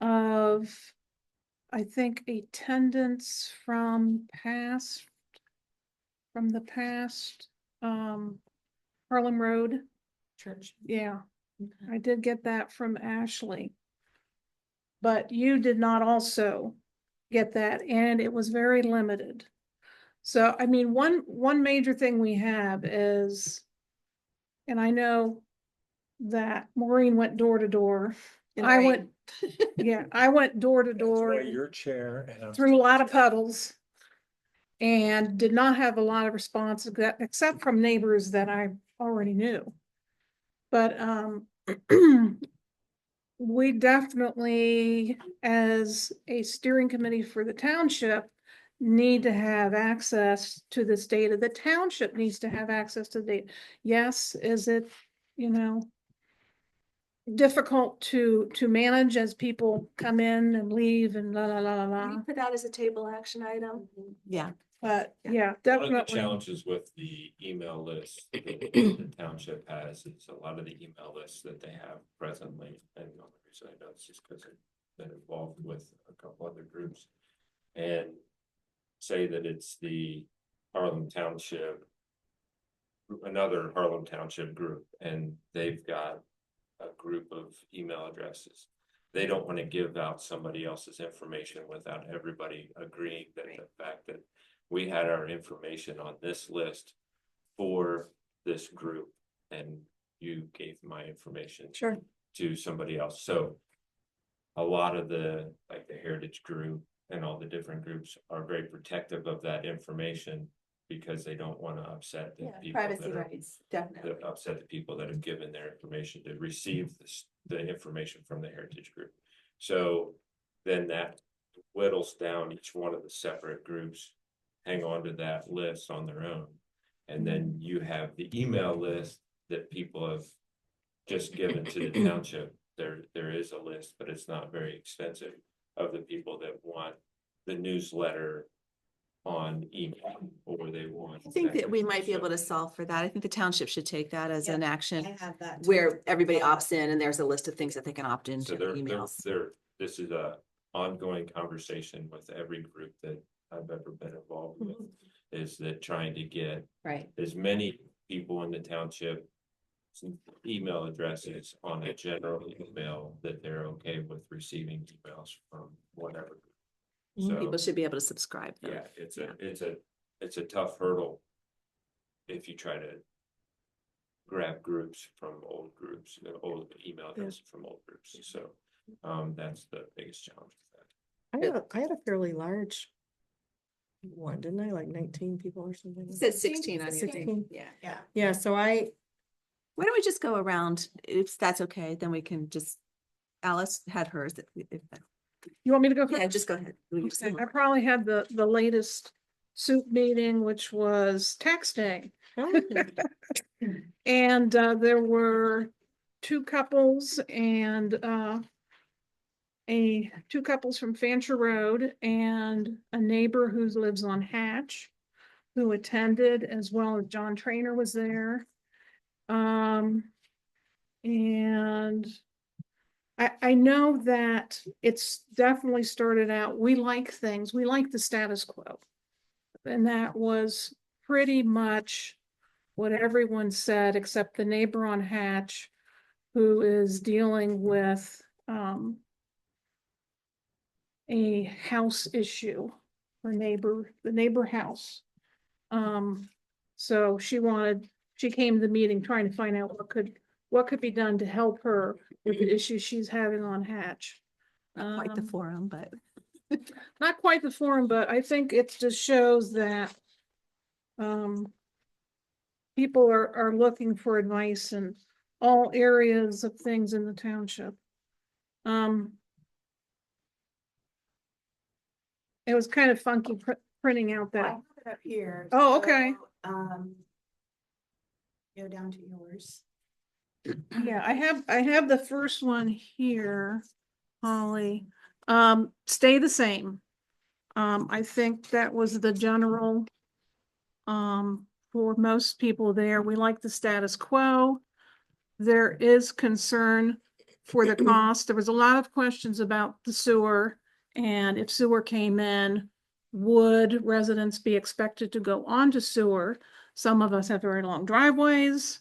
of, I think, attendance from the past, Harlem Road. Church. Yeah, I did get that from Ashley. But you did not also get that, and it was very limited. So, I mean, one major thing we have is, and I know that Maureen went door to door. In I rain. went, yeah, I went door to That's door why your chair and I'm. through a lot of puddles. And did not have a lot of response except from neighbors that I already knew. But we definitely, as a steering committee for the township, need to have access to this data. The township needs to have access to the data. Yes, is it, difficult to manage as people come in and leave and la la la la Can la. you put that as a table action item? Yeah. But Yeah. yeah, One of the definitely. challenges with the email list that the township has is a lot of the email lists that they have presently. And the only reason I know this is because I've been involved with a couple other groups. And say that it's the Harlem Township, another Harlem Township group, and they've got a group of email addresses. They don't want to give out somebody else's information without everybody agreeing that the fact that we had our information on this list for this group, and you gave my information Sure. to somebody else. So a lot of the, like the Heritage Group and all the different groups are very protective of that information. because they don't wanna upset the Yeah, people privacy that are, rights, definitely. that upset the people that have given their information to receive this, the information from the Heritage Group. So then that whittles down each one of the separate groups, hang on to that list on their own. And then you have the email list that people have just given to the township. There is a list, but it's not very extensive, of the people that want the newsletter on email, or they want. I think that we might be able to solve for that. I think the township should take that as an I action have that. where everybody opts in and there's a list of things that they can opt So into they're, emails. this is a ongoing conversation with every group that I've ever been involved with. Is that trying to get Right. as many people in the township email addresses on a general email that they're okay with receiving emails from whatever. So, People should be able to subscribe. though. yeah, it's a tough hurdle. If you try to grab groups from old groups, old email addresses from old groups, so, that's the biggest challenge with that. I had a fairly large one, didn't I? Like 19 people or something? It says 16 on your 16. thing. Yeah. Yeah. Yeah, so Why don't we just go around? If that's okay, then we can just, Alice had hers. You want me to go? Yeah, just go ahead. We just- Okay, I probably had the latest soup meeting, which was tax day. And there were two couples and two couples from Fancher Road and a neighbor who lives on Hatch who attended, as well as John Trainer was there. And I know that it's definitely started out, we like things, we like the status quo. And that was pretty much what everyone said, except the neighbor on Hatch, who is dealing with a house issue, the neighbor house. So she came to the meeting trying to find out what could be done to help her with the issues she's having on Hatch. Not quite the Um, forum, but Not quite the forum, but I think it just shows that people are looking for advice in all areas of things in the township. It was kind of funky printing out I that. have it up here. Oh, okay. so, Go down to yours. Yeah, I have the first one here, Holly. Stay the same. I think that was the general. For most people there, we like the status quo. There is concern for the cost. There was a lot of questions about the sewer. And if sewer came in, would residents be expected to go on to sewer? Some of us have very long driveways.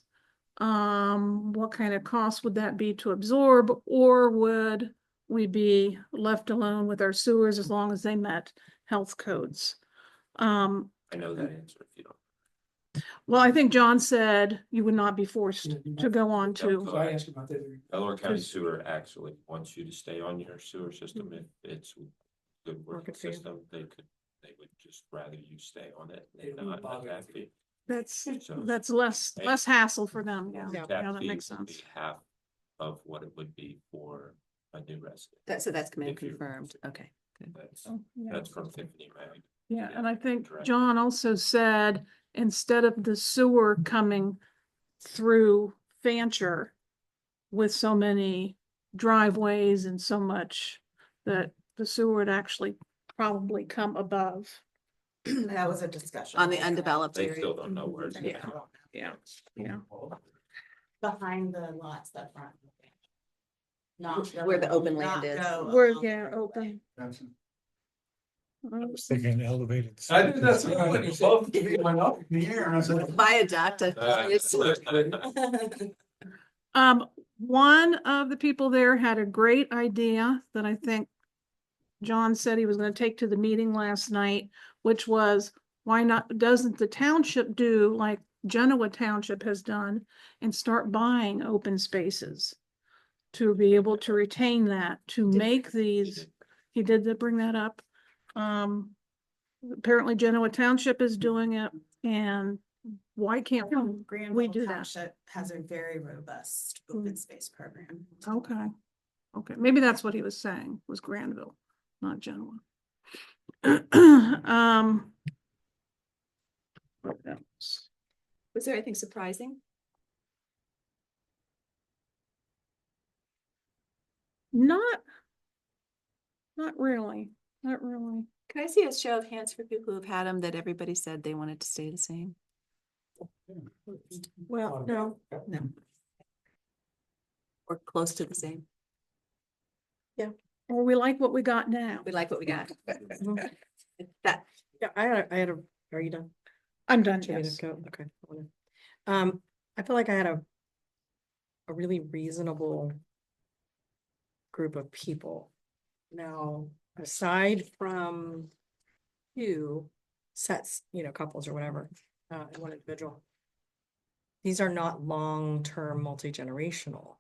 What kind of cost would that be to absorb, or would we be left alone with our sewers as long as they met health codes? I know that answer if you don't. Well, I think John said you would not be forced to go on to. So I asked about that. Delaware County Because- Sewer actually wants you to stay on your sewer system if it's a good working Market fee. system, they would just rather you stay on it They and don't not bother have that with fee. That's less hassle for them, yeah, Yeah. yeah, that fee makes would be sense. half of what it would be for a new resident. so that's been If you- confirmed. Okay. Oh, yeah. That's from Tiffany Mag. Yeah, and I think Correct. John also said, instead of the sewer coming through Fancher with so many driveways and so much, that the sewer would actually probably come above. That was a discussion. On the undeveloped They area. still don't know where it's Yeah. gonna go. Yeah, yeah. Behind the lots that front. Not. Where the go- open not land is. go We're, along yeah, the open. I was thinking elevated. I did that, so I went both went up in the air and I was like. Viaduct. One of the people there had a great idea that I think John said he was gonna take to the meeting last night, which was, why not, doesn't the township do like Genoa Township has done and start buying open spaces to be able to retain that, to make these, he did bring that up. Apparently Genoa Township is doing it And why can't we Granville do that? Township has a very robust open space program. Okay, okay, maybe that's what he was saying, was Granville, not Genoa. What else? Was there anything surprising? Not really, not really. Can I see a show of hands for people who've had them that everybody said they wanted to stay the same? Well, no, No. Or close to the same? Or we like what we got now. We like what we got. That, yeah, I had a, are you done? I'm done, Do you want me yes. to go? Okay. I feel like I had a really reasonable group of people. Now, aside from two sets, couples or whatever, and one individual, these are not long-term multi-generational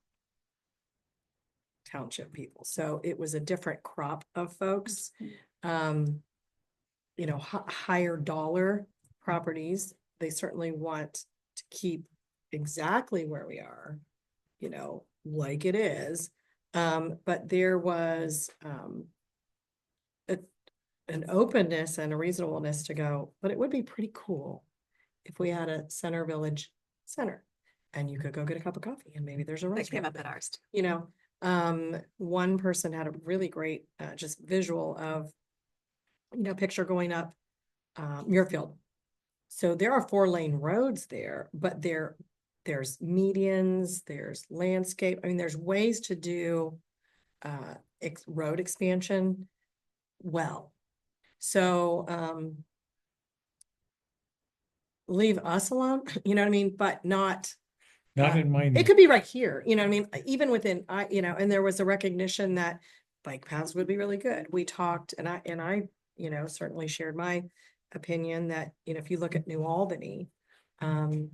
township people. So it was a different crop of folks. Higher dollar properties, they certainly want to keep exactly where we are, like it is. But there was an openness and a reasonableness to go, but it would be pretty cool if we had a center village center and you could go get a cup of coffee and maybe there's a that restaurant. came up at ours. One person had a really great just visual of picture going up Muirfield. So there are 4-lane roads there, but there's medians, there's landscape. I mean, there's ways to do road expansion well. So leave us alone, you know what I mean? But not Not in my. it could be right here, you know what I mean? Even within, and there was a recognition that bike paths would be really good. We talked and I certainly shared my opinion that, if you look at New Albany, and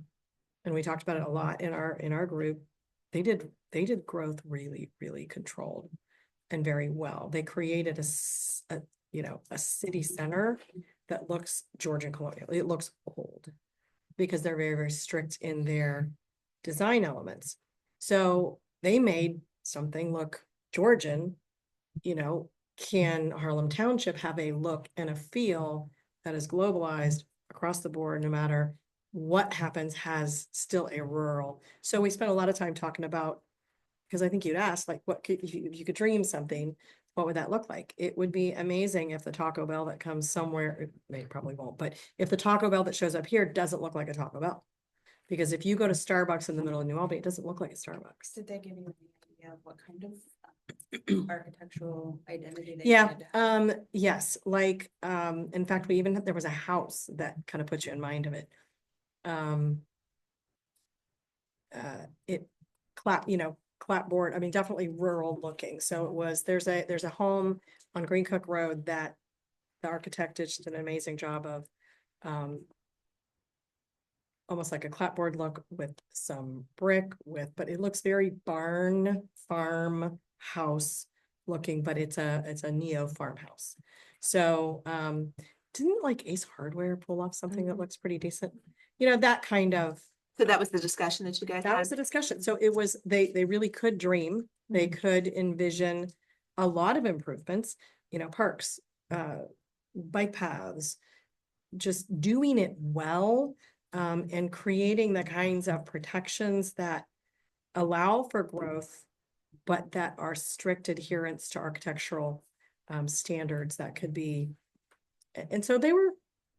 we talked about it a lot in our group, they did growth really, really controlled and very well. They created a city center that looks Georgian colonial. It looks old because they're very, very strict in their design elements. So they made something look Georgian. Can Harlem Township have a look and a feel that is globalized across the board, no matter what happens, has still a rural? So we spent a lot of time talking about, because I think you'd asked, like, what could, if you could dream something, what would that look like? It would be amazing if the Taco Bell that comes somewhere, they probably won't, but if the Taco Bell that shows up here doesn't look like a Taco Bell. Because if you go to Starbucks in the middle of New Albany, it doesn't look like a Starbucks. Did they give you an idea of what kind of architectural identity they Yeah, wanted to have? yes, like, in fact, there was a house that kind of puts you in mind of it. Clapboard, I mean, definitely rural looking. So it was, there's a home on Green Cook Road that the architect did an amazing job of, almost like a clapboard look with some brick but it looks very barn farm house looking, but it's a neo farmhouse. So didn't like Ace Hardware pull off something that looks pretty decent? That kind of. So that was the discussion that you guys That was had? the discussion. So it was, they really could dream. They could envision a lot of improvements, parks, bike paths, just doing it well, and creating the kinds of protections that allow for growth, but that are strict adherence to architectural standards that could be. And so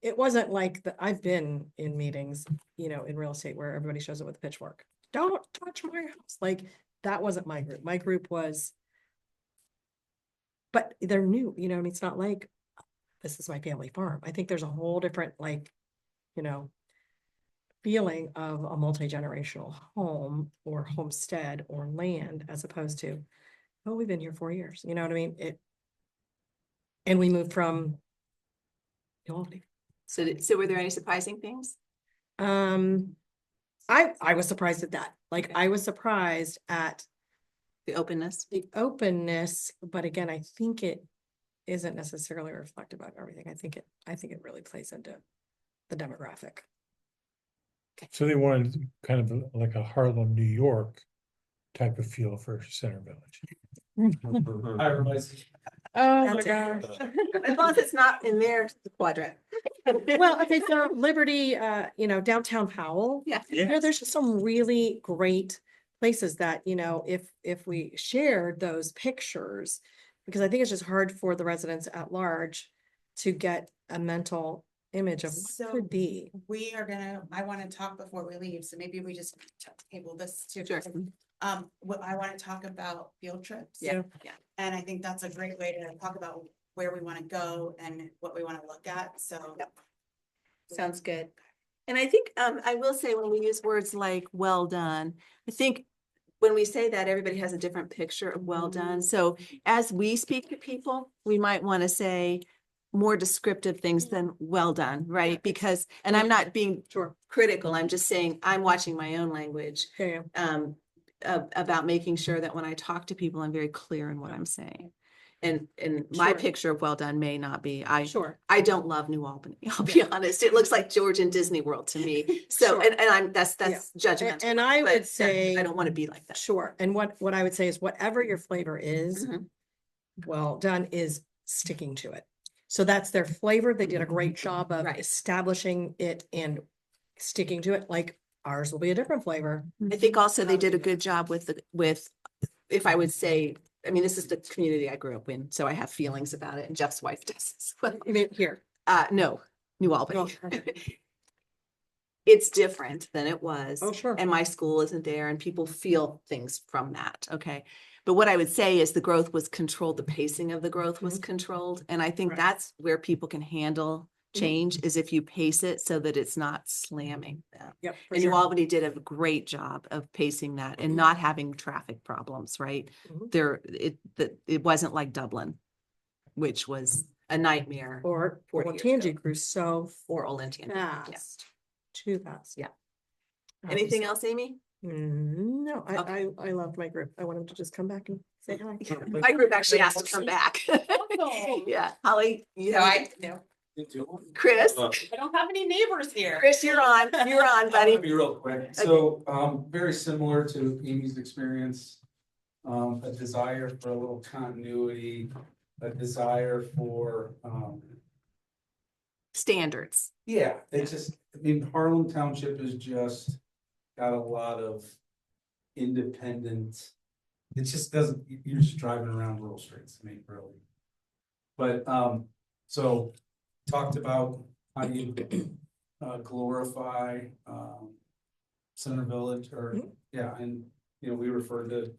it wasn't like I've been in meetings, in real estate where everybody shows up with a pitchfork. Don't touch my house. Like, that wasn't my group. My group was, but they're new, I mean, it's not like this is my family farm. I think there's a whole different, feeling of a multi-generational home or homestead or land, as opposed to, oh, we've been here 4 years, you know what I mean? And we moved from New Albany. So were there any surprising things? I was surprised at that. Like, I was surprised at The openness? the openness, but again, I think it isn't necessarily reflective of everything. I think it really plays into the demographic. So they wanted kind of like a Harlem, New York type of feel for Center Village. I realize. Oh my That's gosh. As long as it's not in their quadrant. Well, okay, so Liberty, downtown Powell. Yeah. There's just some really great places that, if we shared those pictures, because I think it's just hard for the residents at large to get a mental image of what So- could be. I wanna talk before we leave, so maybe we just table this too. Sure. I wanna talk about field trips. Yeah. And I think that's a great way to talk about where we wanna go and what we wanna look at, so. Yep. Sounds good. And I think, I will say when we use words like well done, I think when we say that, everybody has a different picture of well done. So as we speak to people, we might want to say more descriptive things than well done, right? Because, and I'm not being Sure. critical, I'm just saying, I'm watching my own language, Yeah. about making sure that when I talk to people, I'm very clear in what I'm saying. And my Sure. picture of well done may not be, Sure. I don't love New Albany, I'll be honest. It looks like Georgian Disney World to me. So, Sure. and that's judgmental. And I but would say. I don't want to be like that. Sure, and what I would say is whatever your flavor is, Mhm. well done is sticking to it. So that's their flavor. They did a great job of Right. establishing it and sticking to it, like ours will be a different flavor. I think also they did a good job with if I would say, I mean, this is the community I grew up in, so I have feelings about it, and Jeff's wife does as well. I mean, here. No, New Albany. Oh, okay. It's different than it was. Oh, sure. And my school isn't there and people feel things from that, okay? But what I would say is the growth was controlled, the pacing of the growth was controlled. And I think Right. that's where people can handle change is if you pace it so that it's not slamming them. Yep. for And New sure. Albany did a great job of pacing that and not having traffic problems, right? Mhm. It wasn't like Dublin, which was a nightmare, Or 40 years Tangi ago. grew so or Olentangy. Yeah. fast, too fast. Yeah. Anything So- else, Amy? No, Okay. I loved my group. I want them to just come back and say hi. My group actually has to come back. Yeah, Holly, you have, No, Chris, I don't have any neighbors here. Chris, you're on, I'm gonna buddy. be real quick. So, very similar to Amy's experience. A desire for a little continuity, a desire for, Standards. yeah, it's just, I mean, Harlem Township is just got a lot of independent. It just doesn't, you're just driving around rural streets, I mean, really. But, so talked about how do you glorify, Center Village or, yeah, and, we refer to,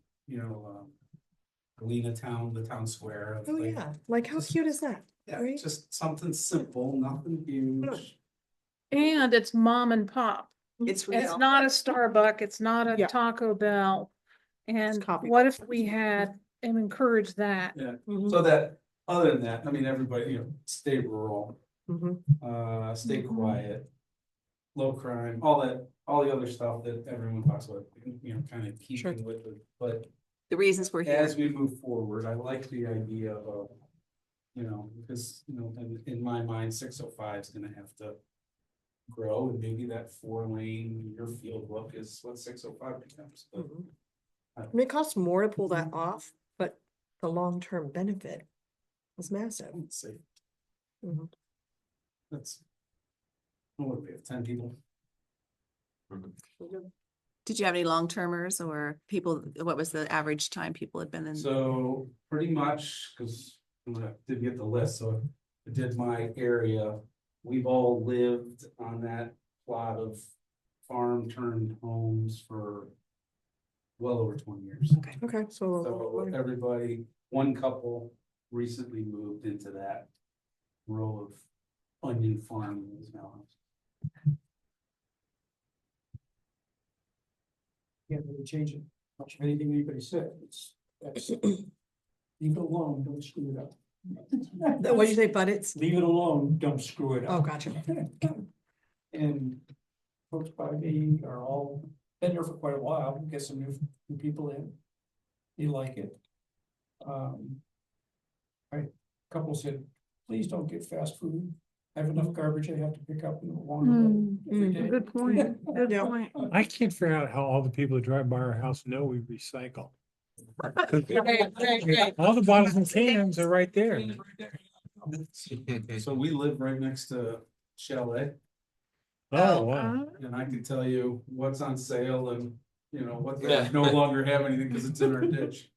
Galena Town, the town square. of, Oh, like, yeah. Like, how cute is that? Yeah, Right? just something simple, nothing huge. And it's mom and pop. It's It's real. not a Starbucks, it's not a Yeah. Taco Bell. And coffee. what if we had and encouraged that? Yeah, Mhm. so that, other than that, I mean, everybody, stay rural, Mhm. stay Mhm. quiet. Low crime, all the other stuff that everyone talks about, kind of keeping with it, but The reasons we're here. as we move forward, I like the idea of. Because, in my mind, 605 is gonna have to. Grow and maybe that 4-lane, your field look is what 605 becomes, but Mhm. I mean, it costs more to pull that off, but the long-term benefit is massive. let's see. Mhm. That's. What do we have, 10 people? Did you have any long-termers or people, what was the average time people had been in? So pretty much, because I didn't get the list, so I did my area. We've all lived on that plot of farm turned homes for well over 20 years. Okay, so. So everybody, one couple recently moved into that row of onion farm that is now. Can't really change it, much of anything anybody said, that's. Leave it alone, don't screw it up. What'd you say, but it's? Leave it alone, don't screw it Oh, up. gotcha. And folks by me are all been there for quite a while, get some new people in. They like it. A couple said, please don't get fast food I have enough garbage I have to pick up in the long road every day. Good point, good Yeah. point. I can't figure out how all the people that drive by our house know we recycle. All the bottles and cans are right there. So we live right next to Chalet, Oh, wow. and I can tell you what's on sale and, you know, what they no longer have anything because it's in our ditch.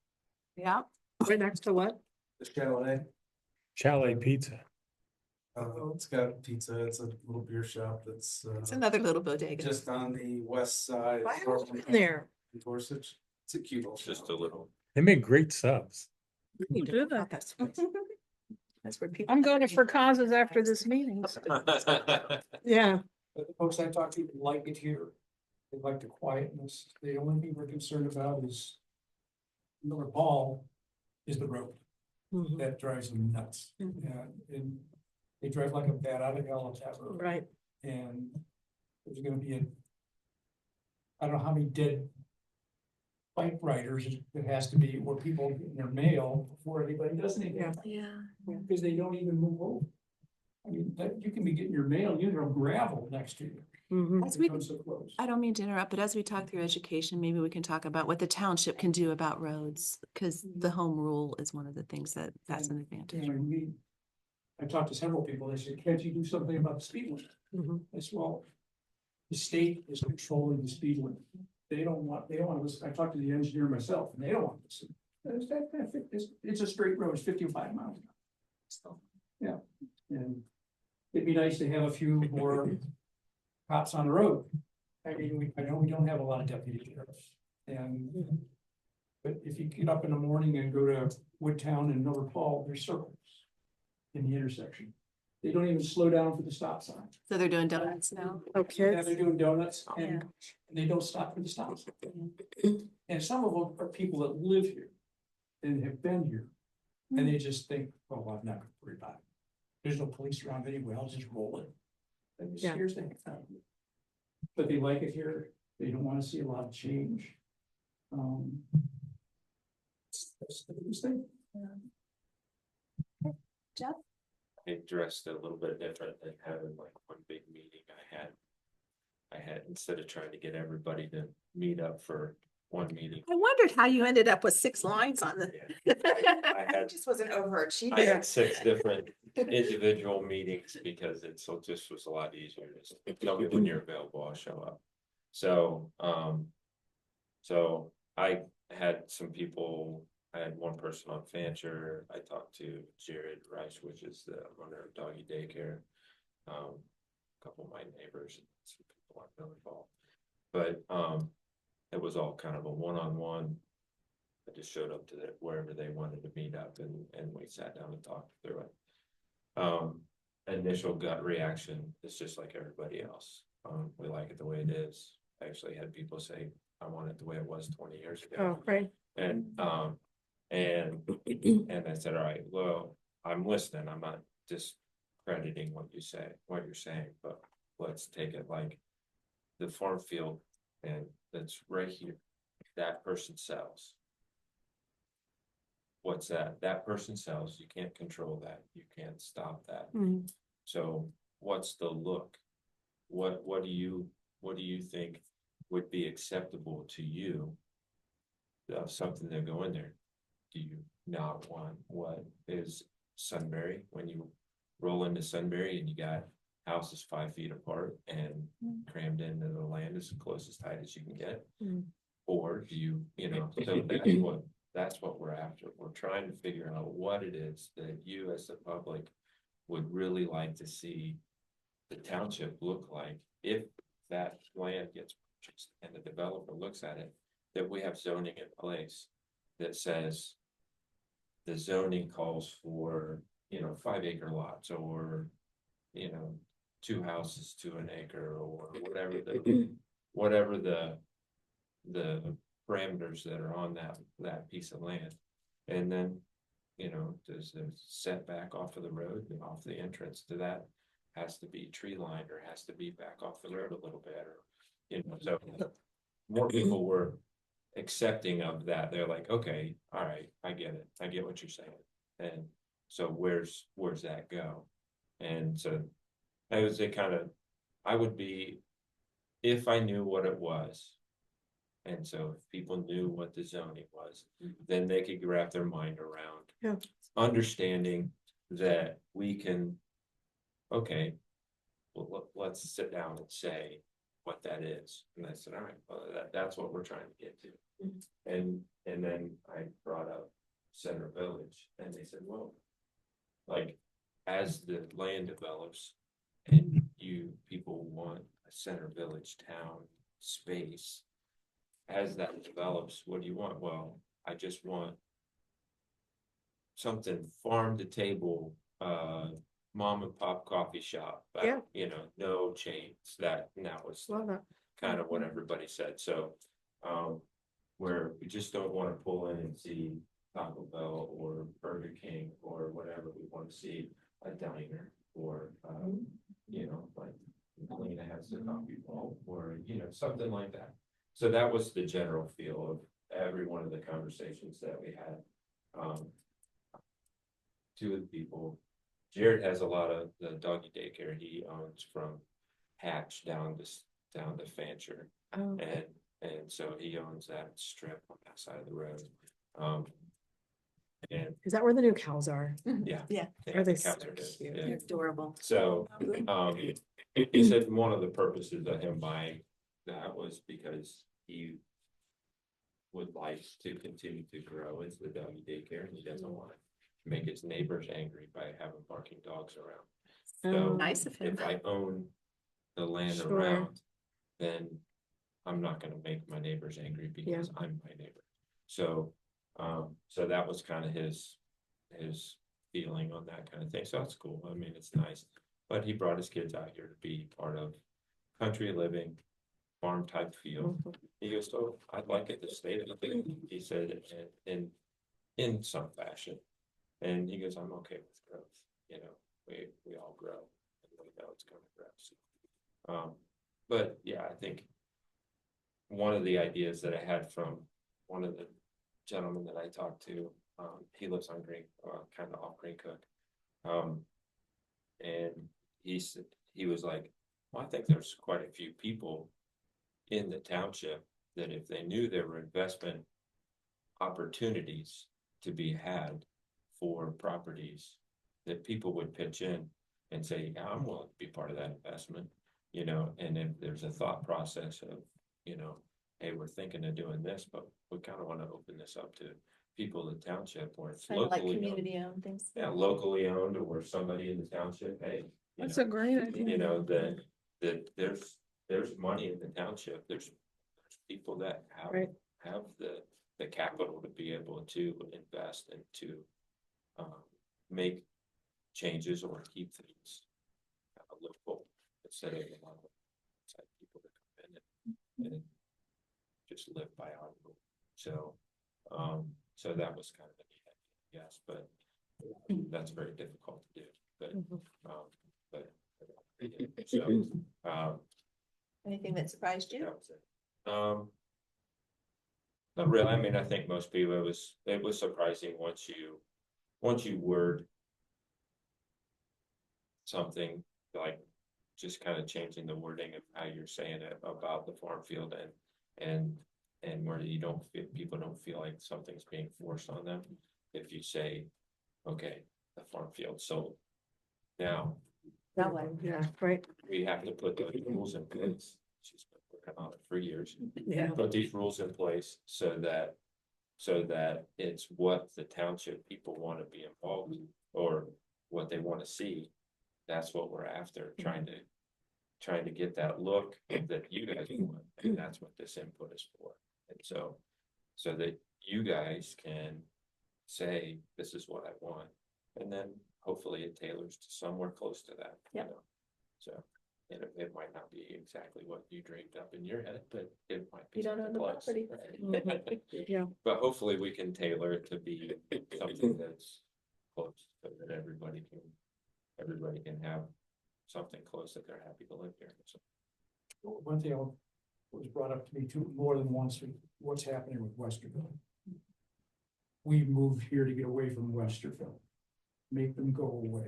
Yeah. Right next to what? The Chalet, Chalet Pizza. it's got pizza, it's a little beer shop that's, It's another little bodega. just on the west side. Why are we in there? in Gorsuch. It's a cute little It's just shop. a little. They make great subs. We need to Do talk about that. that space. That's where people. I'm going to for causes after this meeting. so. Yeah, But the folks I talk to like it here. They like the quietness. The only thing we're concerned about is Miller Paul is the road. mhm, That drives them nuts. Mhm. And they drive like a bat out of hell on that road. right. And there's gonna be I don't know how many dead bike riders it has to be, where people get their mail before anybody does anything. Yeah. Because they don't even move over. I mean, that, you can be getting your mail, you know, gravel next to you. Mhm. As we, It comes so close. I don't mean to interrupt, but as we talk through education, maybe we can talk about what the township can do about roads. Because the home rule is one of the things that's an advantage. And I talked to several people, they said, can't you do something about the speed limit? Mhm. I said, well, the state is controlling the speed limit. They don't want to listen. I talked to the engineer myself, and they don't want to listen. It's a straight road, it's 55 miles an hour. So, yeah, and it'd be nice to have a few more cops on the road. I mean, I know we don't have a lot of deputy sheriffs, and but if you get up in the morning and go to Woodtown and Miller Paul, there's circles in the intersection. They don't even slow down for the stop sign. So they're doing donuts now. Okay. Yeah, they're doing donuts Yeah. and they don't stop for the stop sign. And some of them are people that live here and have been here. And they just think, oh, I'm not gonna worry about it. There's no police around anyway, I'll just roll it. And it Yeah. scares the heck out of me. But they like it here, they don't wanna see a lot of change. That's the biggest thing. Jeff? It dressed a little bit different than having like one big meeting I had, instead of trying to get everybody to meet up for one meeting. I wondered how you ended up with 6 lines on the. I had, Just was an overachieving. I had 6 different individual meetings because it so just was a lot easier. Just tell me when you're available, I'll show up. So, so I had some people, I had one person on Fancher. I talked to Jared Rice, which is the owner of Doggy Daycare. A couple of my neighbors, and some people aren't really involved. But it was all kind of a one-on-one. I just showed up to wherever they wanted to meet up, and we sat down and talked through it. Initial gut reaction is just like everybody else. We like it the way it is. I actually had people say, I want it the way it was 20 years ago. Oh, right. And I said, all right, well, I'm listening. I'm not discrediting what you're saying, but let's take it like the farm field, and that's right here. That person sells. What's that? That person sells. You can't control that. You can't stop that. Mhm. So what's the look? What do you think would be acceptable to you? Of something to go in there. Do you not want what is Sunbury, when you roll into Sunbury and you got houses 5 feet apart and crammed into the land as close as tight as you can get? Mm. Or do you, so that's what we're after. We're trying to figure out what it is that you as the public would really like to see the township look like if that land gets purchased and the developer looks at it, that we have zoning in place that says the zoning calls for, 5-acre lots, or, 2 houses to an acre, or whatever the parameters that are on that piece of land. And then, does the setback off of the road and off the entrance to that has to be tree lined, or has to be back off the road a little bit, or, so more people were accepting of that. They're like, okay, all right, I get it. I get what you're saying. And so where's that go? And so I would say kind of, I would be, if I knew what it was. And so if people knew what the zoning was, then they could wrap their mind around. Yeah. Understanding that we can, okay, well, let's sit down and say what that is. And I said, all right, well, that's what we're trying to get to. And then I brought up Center Village and they said, well, like, as the land develops and people want a Center Village town space, as that develops, what do you want? Well, I just want something farm to table, mom and pop coffee shop, Yeah. but no chains. That was Love that. kind of what everybody said. So, where we just don't want to pull in and see Taco Bell or Burger King or whatever. We want to see a diner or, like Lena has the coffee bowl or, something like that. So that was the general feel of every one of the conversations that we had. Two of the people, Jared has a lot of the doggy daycare he owns from Hatch down to Fancher. Oh, And so he owns that strip on that side of the road. And is that where the new cows are? yeah. Yeah. Are they the cats so are good, cute? yeah. They're adorable. So, he said one of the purposes of him buying that was because he would like to continue to grow into the doggy daycare and he doesn't want to make his neighbors angry by having barking dogs around. So Nice of him. if I own the land Sure. around, then I'm not gonna make my neighbors angry because I'm my neighbor. So, so that was kind of his feeling on that kind of thing. So that's cool. I mean, it's nice. But he brought his kids out here to be part of country living, farm type feel. He goes, oh, I'd like it to stay that way. He said, in some fashion. And he goes, I'm okay with growth. We all grow and we know it's gonna grow. So, but yeah, I think one of the ideas that I had from one of the gentlemen that I talked to, he lives on Green, kind of off Green Cook. And he said, he was like, well, I think there's quite a few people in the township that if they knew there were investment opportunities to be had for properties, that people would pitch in and say, yeah, I'm willing to be part of that investment, and if there's a thought process of, hey, we're thinking of doing this, but we kind of want to open this up to people in the township where it's Kind of like locally owned. community owned things. Yeah, locally owned or somebody in the township, hey. That's a great idea. That there's money in the township, there's people that Right. have the capital to be able to invest and to make changes or keep things local instead of a lot of outside people that come in and just live by our rule. So, so that was kind of the idea, yes, but that's very difficult to do, but, so, Anything that surprised you? that was it. Not really. I mean, I think most people, it was surprising once you word something like just kind of changing the wording of how you're saying it about the farm field and where you don't feel, people don't feel like something's being forced on them. If you say, okay, the farm field sold. Now, That way. Yeah, right. we have to put those rules in place. She's been working on it for years. Yeah. Put these rules in place so that it's what the township people want to be involved in or what they want to see. That's what we're after, trying to get that look that you guys want, and that's what this input is for. And so that you guys can say, this is what I want, and then hopefully it tailors to somewhere close to that. Yep. So, and it might not be exactly what you dreamed up in your head, but it might be. You don't own the something close. property. Yeah. But hopefully we can tailor it to be something that's close, so that everybody can have something close that they're happy to live here. So, One thing was brought up to me too, more than once, what's happening with Westerville. We moved here to get away from Westerville. make them go away.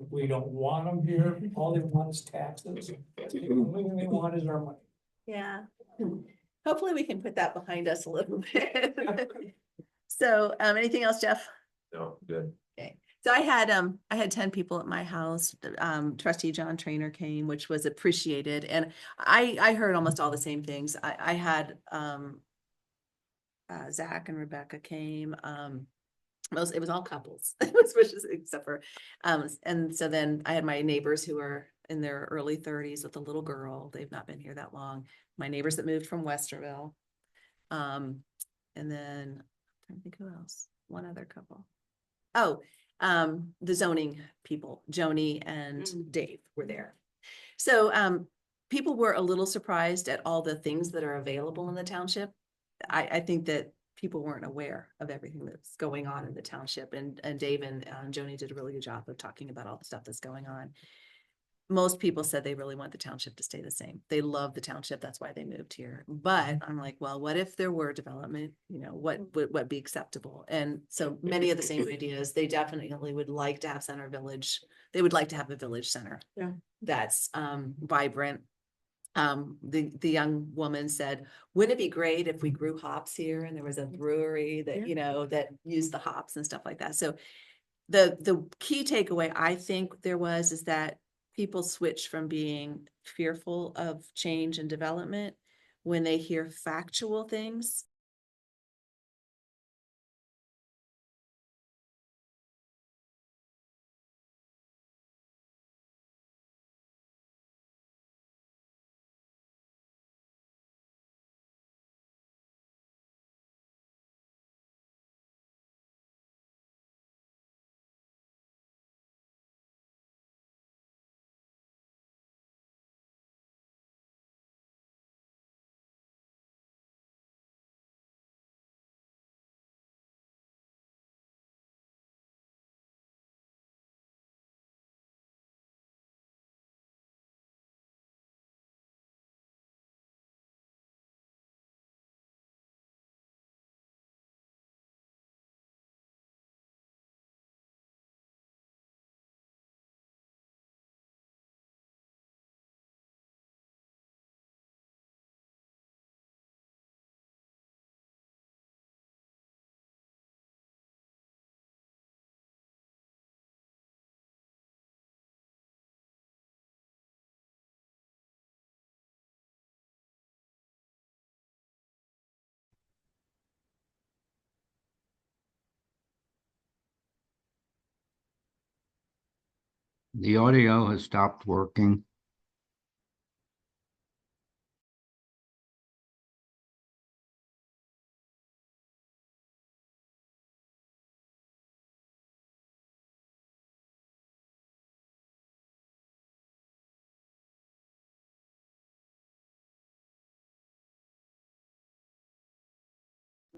We don't want them here, all they want is taxes, the only thing they want is our money. Yeah. Hopefully we can put that behind us a little bit. So, anything else, Jeff? No, good. So I had 10 people at my house. Trustee John Trainer came, which was appreciated. And I heard almost all the same things. I had, Zach and Rebecca came, it was all couples, except for, and so then I had my neighbors who are in their early 30s with a little girl. They've not been here that long. My neighbors that moved from Westerville. And then, I'm trying to think who else, one other couple. Oh, the zoning people, Joni and Dave were there. So, people were a little surprised at all the things that are available in the township. I think that people weren't aware of everything that's going on in the township, and Dave and Joni did a really good job of talking about all the stuff that's going on. Most people said they really want the township to stay the same. They love the township. That's why they moved here. But I'm like, well, what if there were development? You know, what would be acceptable? And so many of the same ideas. They definitely would like to have Center Village. They would like to have a village center. Yeah. That's vibrant. The young woman said, wouldn't it be great if we grew hops here and there was a brewery that, Yeah. you know, that used the hops and stuff like that. So the key takeaway I think there is that people switch from being fearful of change and development when they hear factual things. The audio has stopped working.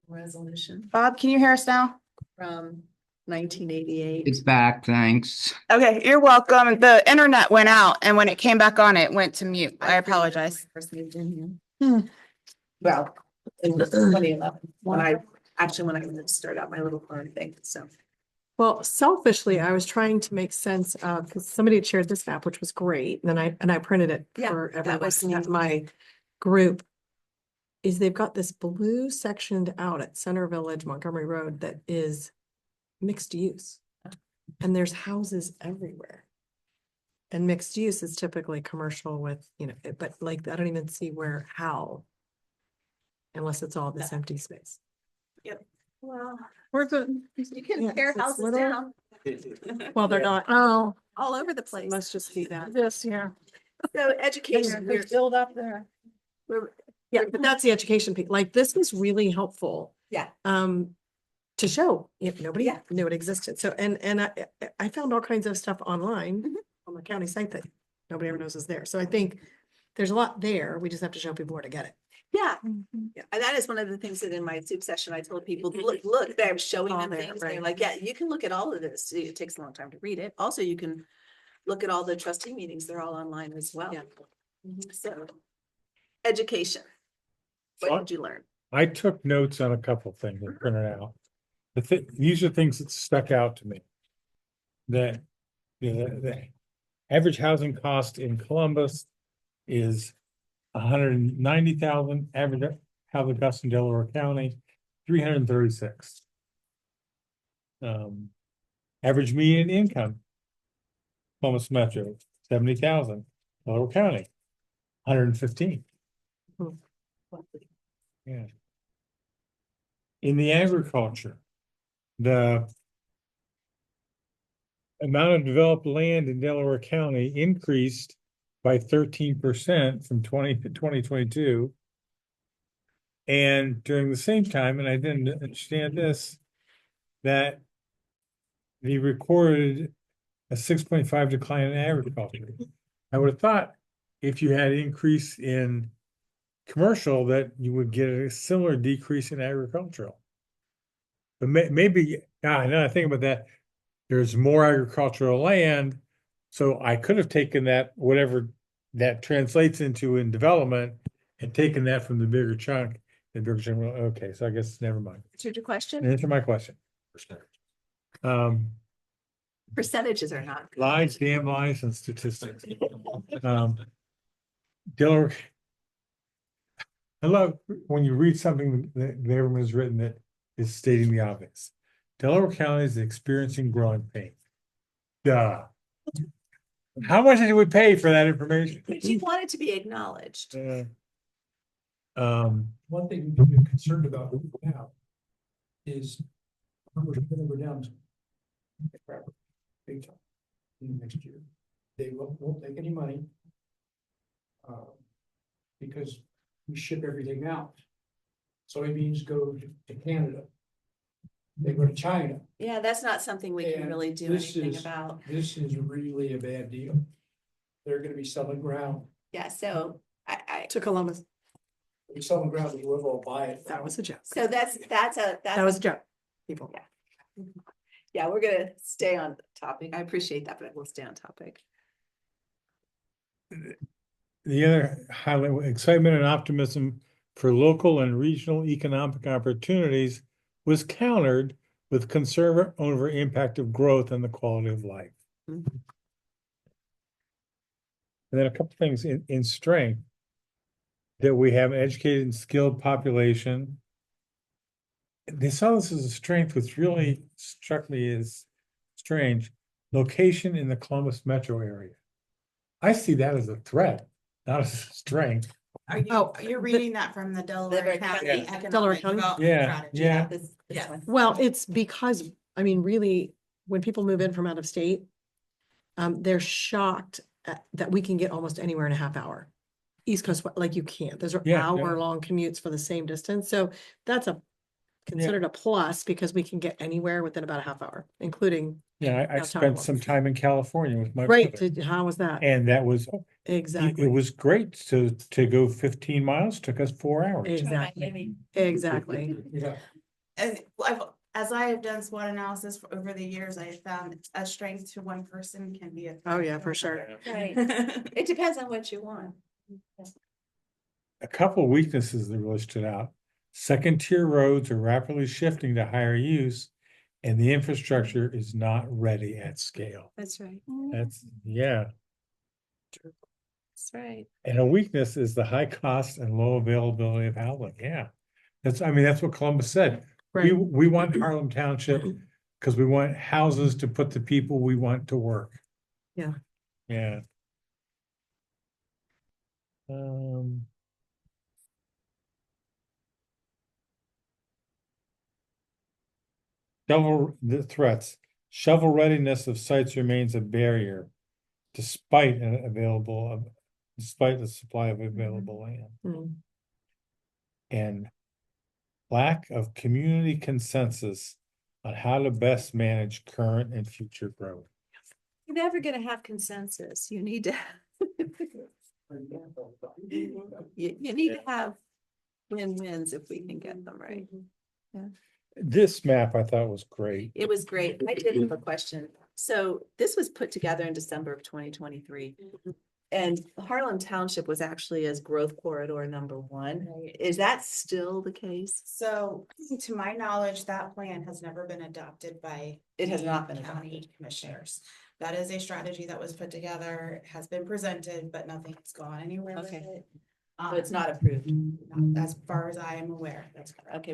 Resolution Bob, can you hear us now? from 1988. It's back, thanks. Okay, you're welcome. The internet went out and when it came back on, it went to mute. I apologize. When I first moved in Hmm. here. Well, in 2011, when I started out my little farm thing, so. Well, selfishly, I was trying to make sense of, because somebody had shared this map, which was great, and then I printed it Yeah, for that everyone was at neat. my group. Is they've got this blue sectioned out at Center Village, Montgomery Road, that is mixed use. And there's houses everywhere. And mixed use is typically commercial with, you know, but like, I don't even see how. Unless it's all this empty space. Well, Where's it? you can Yeah, tear it's houses little- down Well, they're not, Oh, all over the place. must just be that. this here. So education, There's build up there. Yeah, but that's the education piece. Like, this was really helpful. Yeah. To show if nobody Yeah. knew it existed. So, and I found all kinds of stuff online Mhm. on the county site that nobody ever knows is there. So I think there's a lot there. We just have to show people where to get it. yeah. Yeah, and that is one of the things that in my soup session, I told people, look, I'm showing All them there, things. They're right. like, yeah, you can look at all of this. It takes a long time to read it. Also, you can look at all the trustee meetings. They're all online as well. Yeah. So, education. What So- did you learn? I took notes on a couple things and printed out. these are things that stuck out to me. That, the average housing cost in Columbus is 190,000, average housing cost in Delaware County, 336. Average median income, Columbus Metro, 70,000, Delaware County, 115. Yeah. In the agriculture, the amount of developed land in Delaware County increased by 13% from 20 to 2022. And during the same time, and I didn't understand this, that they recorded a 6.5 decline in agriculture. I would have thought if you had increase in commercial that you would get a similar decrease in agricultural. But maybe, now I think about that, there's more agricultural land, so I could have taken that, whatever that translates into in development, and taken that from the bigger chunk. The bigger chunk, okay, so I guess never mind. Answered your question? Answer my question. Percentages are not. Lies, damn lies, and statistics. Delaware. I love when you read something that the government has written that is stating the obvious. Delaware County is experiencing growing pains. Duh. How much did we pay for that information? But you want it to be acknowledged. One thing we're concerned about now is we're gonna go down big time in the next year. They won't take any money. Because we ship everything out. Soybeans go to Canada. They go to China. Yeah, that's not something we can And really do this anything is- about. This is really a bad deal. They're gonna be selling ground. Yeah, so I, To Columbus. They're selling ground, and whoever will buy it. That was a joke. so that's That was a joke, people. Yeah, we're gonna stay on topic. I appreciate that, but we'll stay on topic. The other highlight, excitement and optimism for local and regional economic opportunities was countered with concern over impact of growth and the quality of life. Mhm. And then a couple things in strength. That we have an educated and skilled population. They saw this as a strength, which really struck me as strange. Location in the Columbus metro area. I see that as a threat, not as a strength. Are you, Oh, you're reading that from the Delaware Delaware County County. Economic Delaware County? Development Yeah, Strategy? yeah. This Yeah. one. Well, it's because, I mean, really, when people move in from out of state, they're shocked that we can get almost anywhere in a half hour. East Coast, like you can't, those are Yeah, yeah. hour-long commutes for the same distance, so that's considered a plus because we can get anywhere within about a half hour, including, Yeah, I Downtown spent some Columbus. time in California with my right, brother. how was that? And that was, it Exactly, was great to go 15 miles, took us 4 hours. exactly, exactly. Yeah. And as I have done SWOT analysis for over the years, I have found a strength to one person can be a. Oh, yeah, for sure. Right. It depends on what you want. A couple of weaknesses that really stood out. Second tier roads are rapidly shifting to higher use and the infrastructure is not ready at scale. That's right. That's, yeah. That's right. And a weakness is the high cost and low availability of housing. Yeah. That's what Columbus said. Right, We want Harlem Township because we want houses to put the people we want to work. Yeah. Yeah. The threats, shovel readiness of sites remains a barrier despite despite the supply of available land. Mm. And lack of community consensus on how to best manage current and future growth. You're never gonna have consensus. You need to. You need to have win-wins if we can get them right. This map I thought was great. It was great. I did have a question. So this was put together in December of 2023. And Harlem Township was actually as growth corridor number one. Is that still the case? So to my knowledge, that plan has never been adopted by. It has the not been county adopted. commissioners. That is a strategy that was put together, has been presented, but nothing has gone anywhere with Okay. it. So it's not approved. Not as far as I am aware, that's correct. Okay,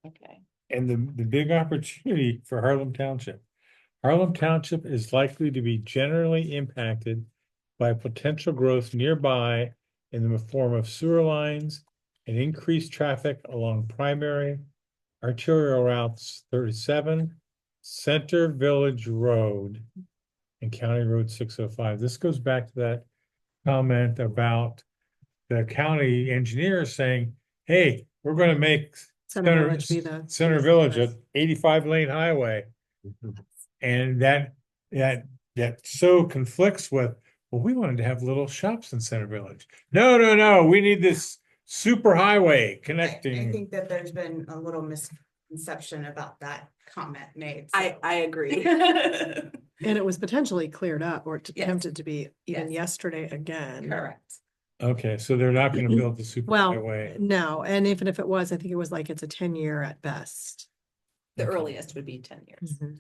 okay. And the big opportunity for Harlem Township. Harlem Township is likely to be generally impacted by potential growth nearby in the form of sewer lines and increased traffic along primary arterial routes 37, Center Village Road, and County Road 605. This goes back to that comment about the county engineer saying, hey, we're gonna make Center Village be the. Center Village a 85 lane highway. And that so conflicts with, well, we wanted to have little shops in Center Village. No, we need this super highway I connecting. think that there's been a little misconception about that comment made. I agree. And it was potentially cleared up or Yes. attempted to be even Yes. yesterday again. Correct. Okay, so they're not gonna build the super Well, highway. no, and even if it was, I think it was like it's a 10-year at best. The Okay. earliest would be 10 years. Mhm.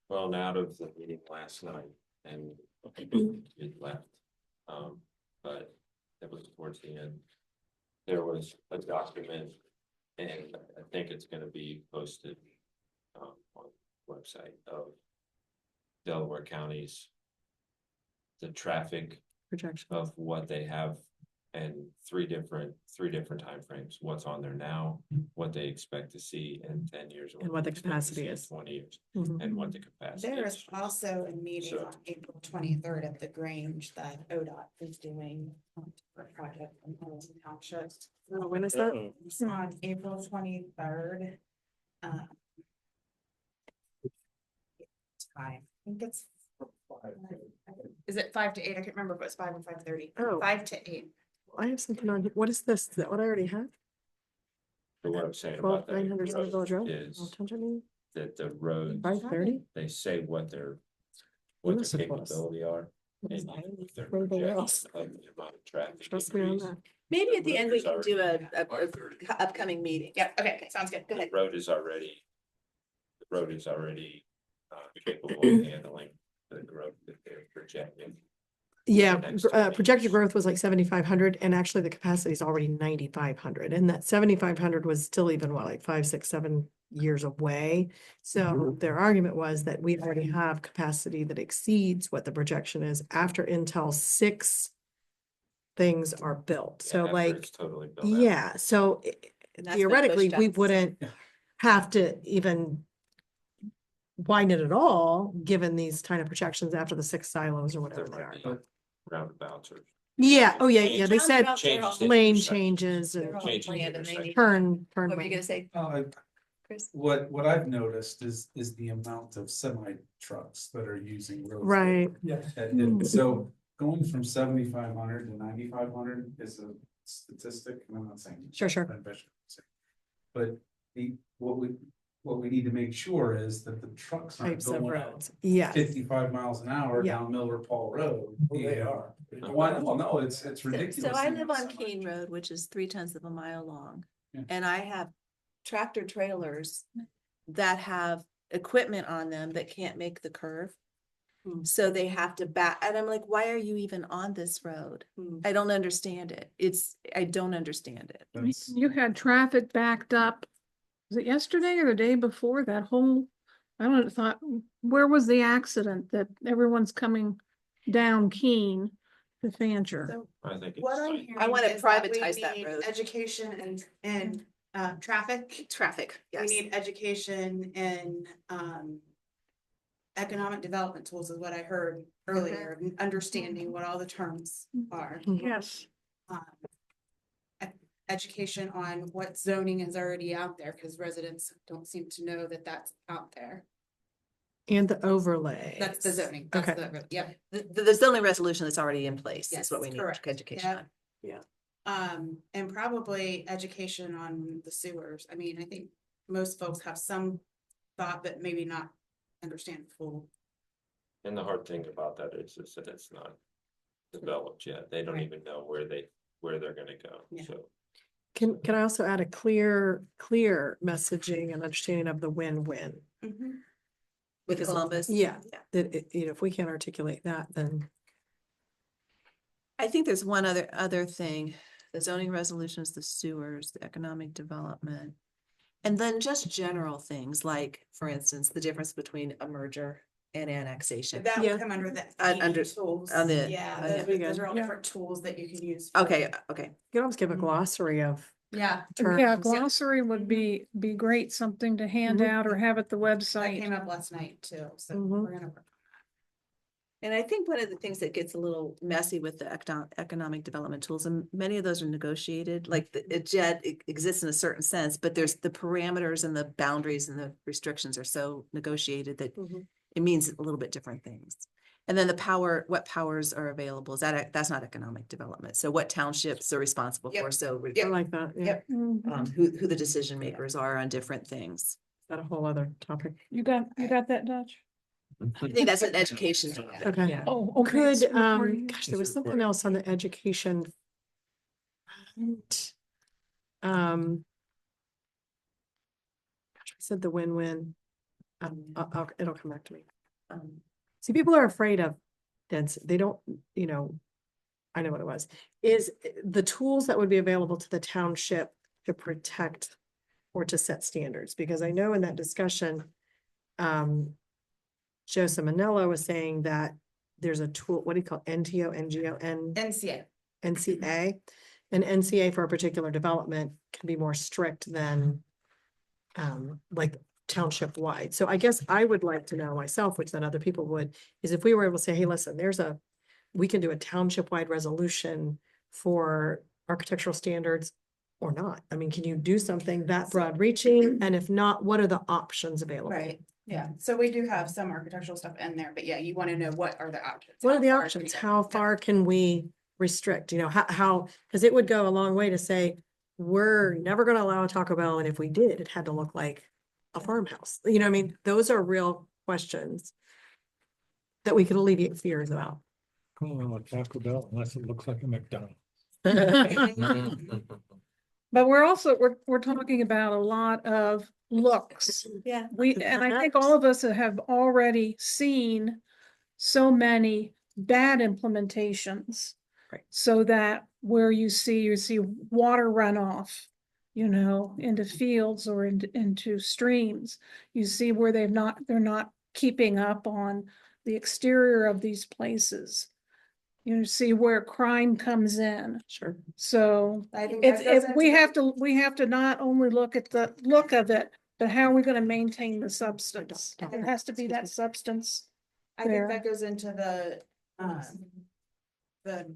Well, and out of the meeting last night and it left. But it was towards the end. There was a document and I think it's gonna be posted on the website of Delaware counties. The traffic Projection. of what they have and three different timeframes. What's on there now, what they expect to see in 10 years. And what the they expect to capacity see in is. 20 years, Mhm. and what the capacity There is is. also a meeting So- on April 23rd at the Grange that ODOT is doing for a project in Harlem Township. Oh, when is that? It's on April 23rd. Time, I think it's. Is it 5 to 8? I can't remember if it was 5 or 5:30. Oh. 5 to 8. I have something on, what is this? Is that what I already have? But what I'm saying 12, about that 900 Center Village Road? is Township meeting? that the roads, 5:30? they say what You their listen to us. capability are. And their Everybody projection else. of the amount of traffic Trust me on increase. that. Maybe at the end we can do a 5:30. upcoming meeting. Yep, okay, sounds good. Go The ahead. road is already capable of handling the growth that they're projecting. Yeah, next 2 projected years. growth was like 7,500 and actually the capacity is already 9,500 and that 7,500 was still even what, like 5, 6, 7 years away. So their argument was that we already have capacity that exceeds what the projection is after Intel 6 things are built. Yeah, So after like, it's totally built out. yeah, so And that's been theoretically, pushed we up. wouldn't have to even widen it at all, given these kind of projections after the 6 silos or whatever they There are. might be roundabouts or. Yeah, oh yeah, they said Roundabouts are all- Changes. lane changes They're and all Change planned and they intersection. need- turn What were you lane. gonna say, Uh, Chris? what I've noticed is the amount of semi trucks that are using roads. Right, Yes. And so going from 7,500 to 9,500 is a statistic, and I'm not saying. Sure, sure. But what we need to make sure is that the trucks aren't types of going out roads, yeah. 55 miles an hour Yeah. down Miller Paul Road. Oh, they are. Well, no, it's ridiculous. So I in live the on semi. Keene Road, which is 3/10 of a mile long. Yeah. And I have tractor trailers that have equipment on them that can't make the curve. Hmm. So they have to back, and I'm like, why are you even on this road? Hmm. I don't understand it. I don't understand it. That's- You had traffic backed up. Was it yesterday or the day before that whole, I don't know, thought, where was the accident that everyone's coming down Keene to Fancher? So I think. what I'm it's- hearing I wanna is that we privatize that need road. Education and traffic. Traffic, We yes. need education and economic development tools is what I heard earlier, and understanding what all the terms are. Yes. um, Education on what zoning is already out there, because residents don't seem to know that that's out there. And the overlay. That's the zoning, that's Okay. the, yep. The zoning resolution that's already in place Yes, is what we need correct. education Yep. on. And probably education on the sewers. I mean, I think most folks have some thought, but maybe not understand full And the hard thing about that is that it's not developed yet. They don't Right. even know where they're gonna go, Yeah. so. Can I also add a clear messaging and understanding of the win-win? Mhm. With Columbus? Yeah, that, if we can't articulate that, then. I think there's one other thing, the zoning resolutions, the sewers, the economic development. And then just general things like, for instance, the difference between a merger and annexation. That Yeah. would come under the. Under- ED tools. on the- Yeah, on those the- those are all Yeah. different tools that you can use. for- Okay, okay. You can almost give a Mhm. glossary of Yeah, terms. Yeah, glossary would be great, something to hand Mhm. out or have at the that website. came up last night too, so Mhm. we're gonna. work. And I think one of the things that gets a little messy with the economic development tools, and many of those are negotiated, like the JED exists in a certain sense, but there's the parameters and the boundaries and the restrictions are so negotiated that Mhm. it means a little bit different things. And then what powers are available, that's not economic development. So what townships are responsible Yep. for, so I like that, yeah. Yep. Mhm. who the decision makers are on different things. That a whole other topic. You got that, Dutch? I think that's an education. Okay. Yeah. Oh, okay. Could, it's recording. gosh, there was It's something recording. else on the education. front. Gosh, I said the win-win. It'll come back to me. See, people are afraid of density. They don't, I know what it was, is the tools that would be available to the township to protect or to set standards, because I know in that discussion, Joseph Manello was saying that there's a tool, what do you call it? NTO, NGO, NCA. NCA? An NCA for a particular development can be more strict than like township wide. So I guess I would like to know myself, which then other people would, is if we were able to say, hey, listen, we can do a township wide resolution for architectural standards or not. I mean, can you do something that broad reaching? And if not, what are the options available? Right, yeah, so we do have some architectural stuff in there, but yeah, you wanna know what are the options? What are How the far can options? you go? How Yeah. far can we restrict, how, because it would go a long way to say, we're never gonna allow a Taco Bell, and if we did, it had to look like a farmhouse. You know what I mean? Those are real questions that we could alleviate fears about. Call it a Taco Bell unless it looks like a McDonald's. But we're talking about a lot of looks. Yeah. And I think all of us have already seen so many bad implementations. Right. So that where you see water runoff, into fields or into streams. You see where they're not keeping up on the exterior of these places. See where crime comes in. Sure. So I think that goes we into- have to not only look at the look of it, but how are we gonna maintain the substance? Don't- It has to be that substance. I think there. that goes into the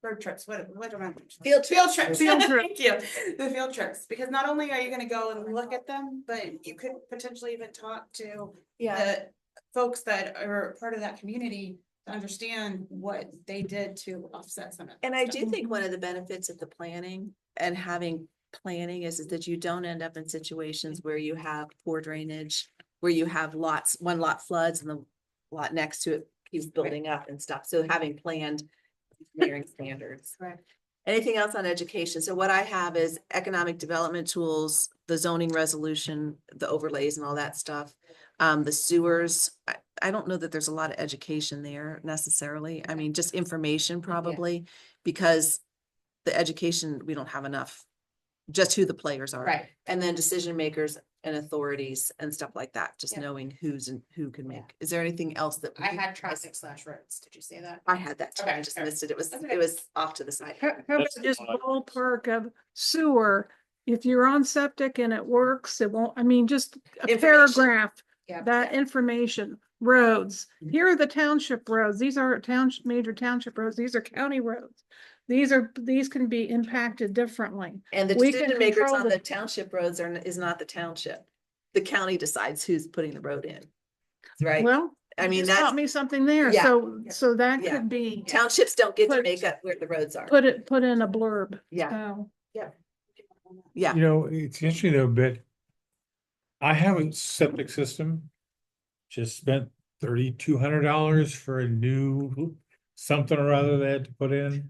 road trips, what am I? Field Field trips. Field trip. Thank you, the field trips, because not only are you gonna go and look at them, but you could potentially even talk to the folks that are part of that community to understand what they did to offset some of. And that I stuff. do think one of the benefits of the planning and having planning is that you don't end up in situations where you have poor drainage, where you have one lot floods and the lot next to it keeps building up and stuff. So having planned layering standards. Correct. Anything else on education? So what I have is economic development tools, the zoning resolution, the overlays and all that stuff. The sewers, I don't know that there's a lot of education there necessarily. I mean, just information probably, because the education, we don't have enough, just who the players are. Right. And then decision makers and authorities and stuff like that, just Yeah. knowing who's and who can Yeah. make. Is there anything else that? I had traffic/roads, did you say that? I had that too. I Okay, just okay. missed it. That's okay. It was off to the side. How about That's just fine. ballpark of sewer? If you're on septic and it works, it won't, just a Information. paragraph, Yeah. that information, roads. Here are the township roads. These are major township roads. These are county roads. These can be impacted differently. And the We can decision makers control on the- the township roads is not the township. The county decides who's putting the road in. Right? Well, I mean, just that's, taught me something there. Yeah. So that Yeah. could be, townships don't get to Put- make up where the roads are. put in a blurb. Yeah. So, Yeah. It's interesting though, but I have a septic system. Just spent $3,200 for a new something or other they had to put in.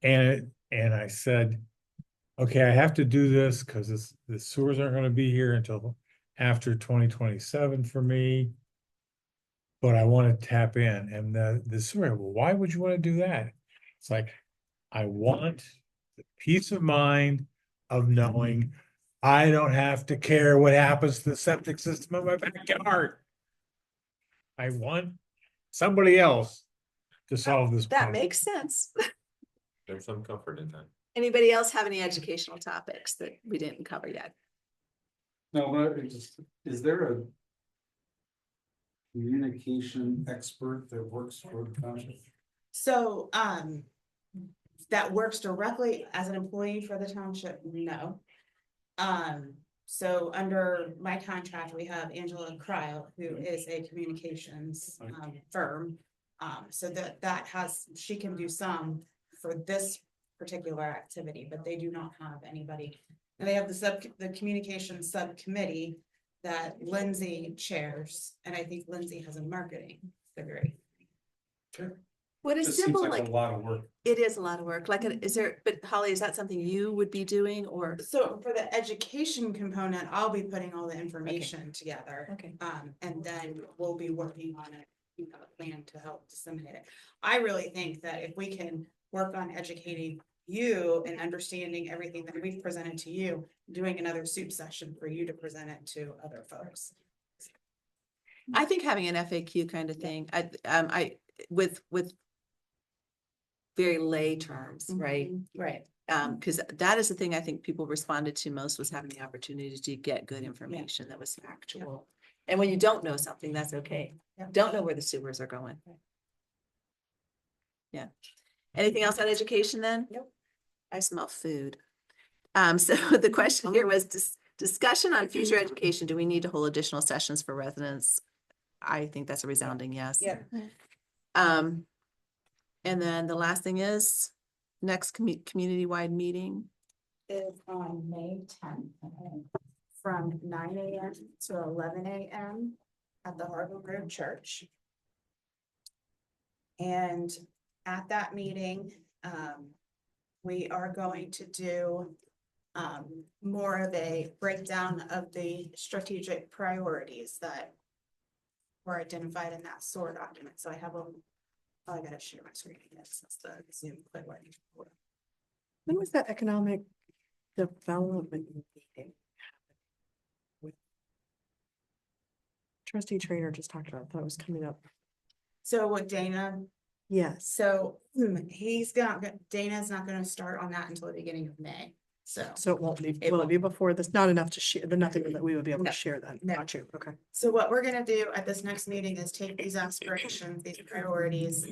And I said, okay, I have to do this because the sewers aren't gonna be here until after 2027 for me. But I want to tap in, and the sewer, well, why would you want to do that? It's like, I want the peace of mind of knowing I don't have to care what happens to the septic system in my backyard. I want somebody else to solve this That problem. makes sense. There's some comfort in that. Anybody else have any educational topics that we didn't cover yet? No, but is there a communication expert that works for the township? So, that works directly as an employee for the township, no. So under my contract, we have Angela Cryle, who is a communications, firm. So she can do some for this particular activity, but they do not have anybody. And they have the communication subcommittee that Lindsay chairs, and I think Lindsay has a marketing degree. What is Just seems simple, like like, a lot of work. it is a lot of work, like, is there, but Holly, is that something you would be doing, or? So for the education component, I'll be putting all the information together. Okay. And then we'll be working on it, you know, a plan to help disseminate it. I really think that if we can work on educating you and understanding everything that we've presented to you, doing another soup session for you to present it to other folks. I think having an FAQ kind of thing, with very lay terms, right? Right. Because that is the thing I think people responded to most, was having the opportunity to get good information that was factual. And when you don't know something, that's okay. Yeah. Don't know where the sewers are going. Yeah. Anything else on education then? Nope. I smell food. So the question here was discussion on future education. Do we need to hold additional sessions for residents? I think that's a resounding yes. Yeah. And then the last thing is next community-wide meeting. Is on May 10th from 9 a.m. to 11 a.m. at the Harbor Road Church. And at that meeting, we are going to do more of a breakdown of the strategic priorities that were identified in that SOAR document. So I have I gotta share my screen again since the Zoom quit working. When was that economic development meeting? Trustee Trainer just talked about, that was coming up. So what Dana, Yes. so Dana's not gonna start on that until the beginning of May. So it won't be, It will it won't. be before this? Not enough to share, the nothing that we would be able No. to share then. No. Got you. Okay. So what we're gonna do at this next meeting is take these aspirations, these priorities.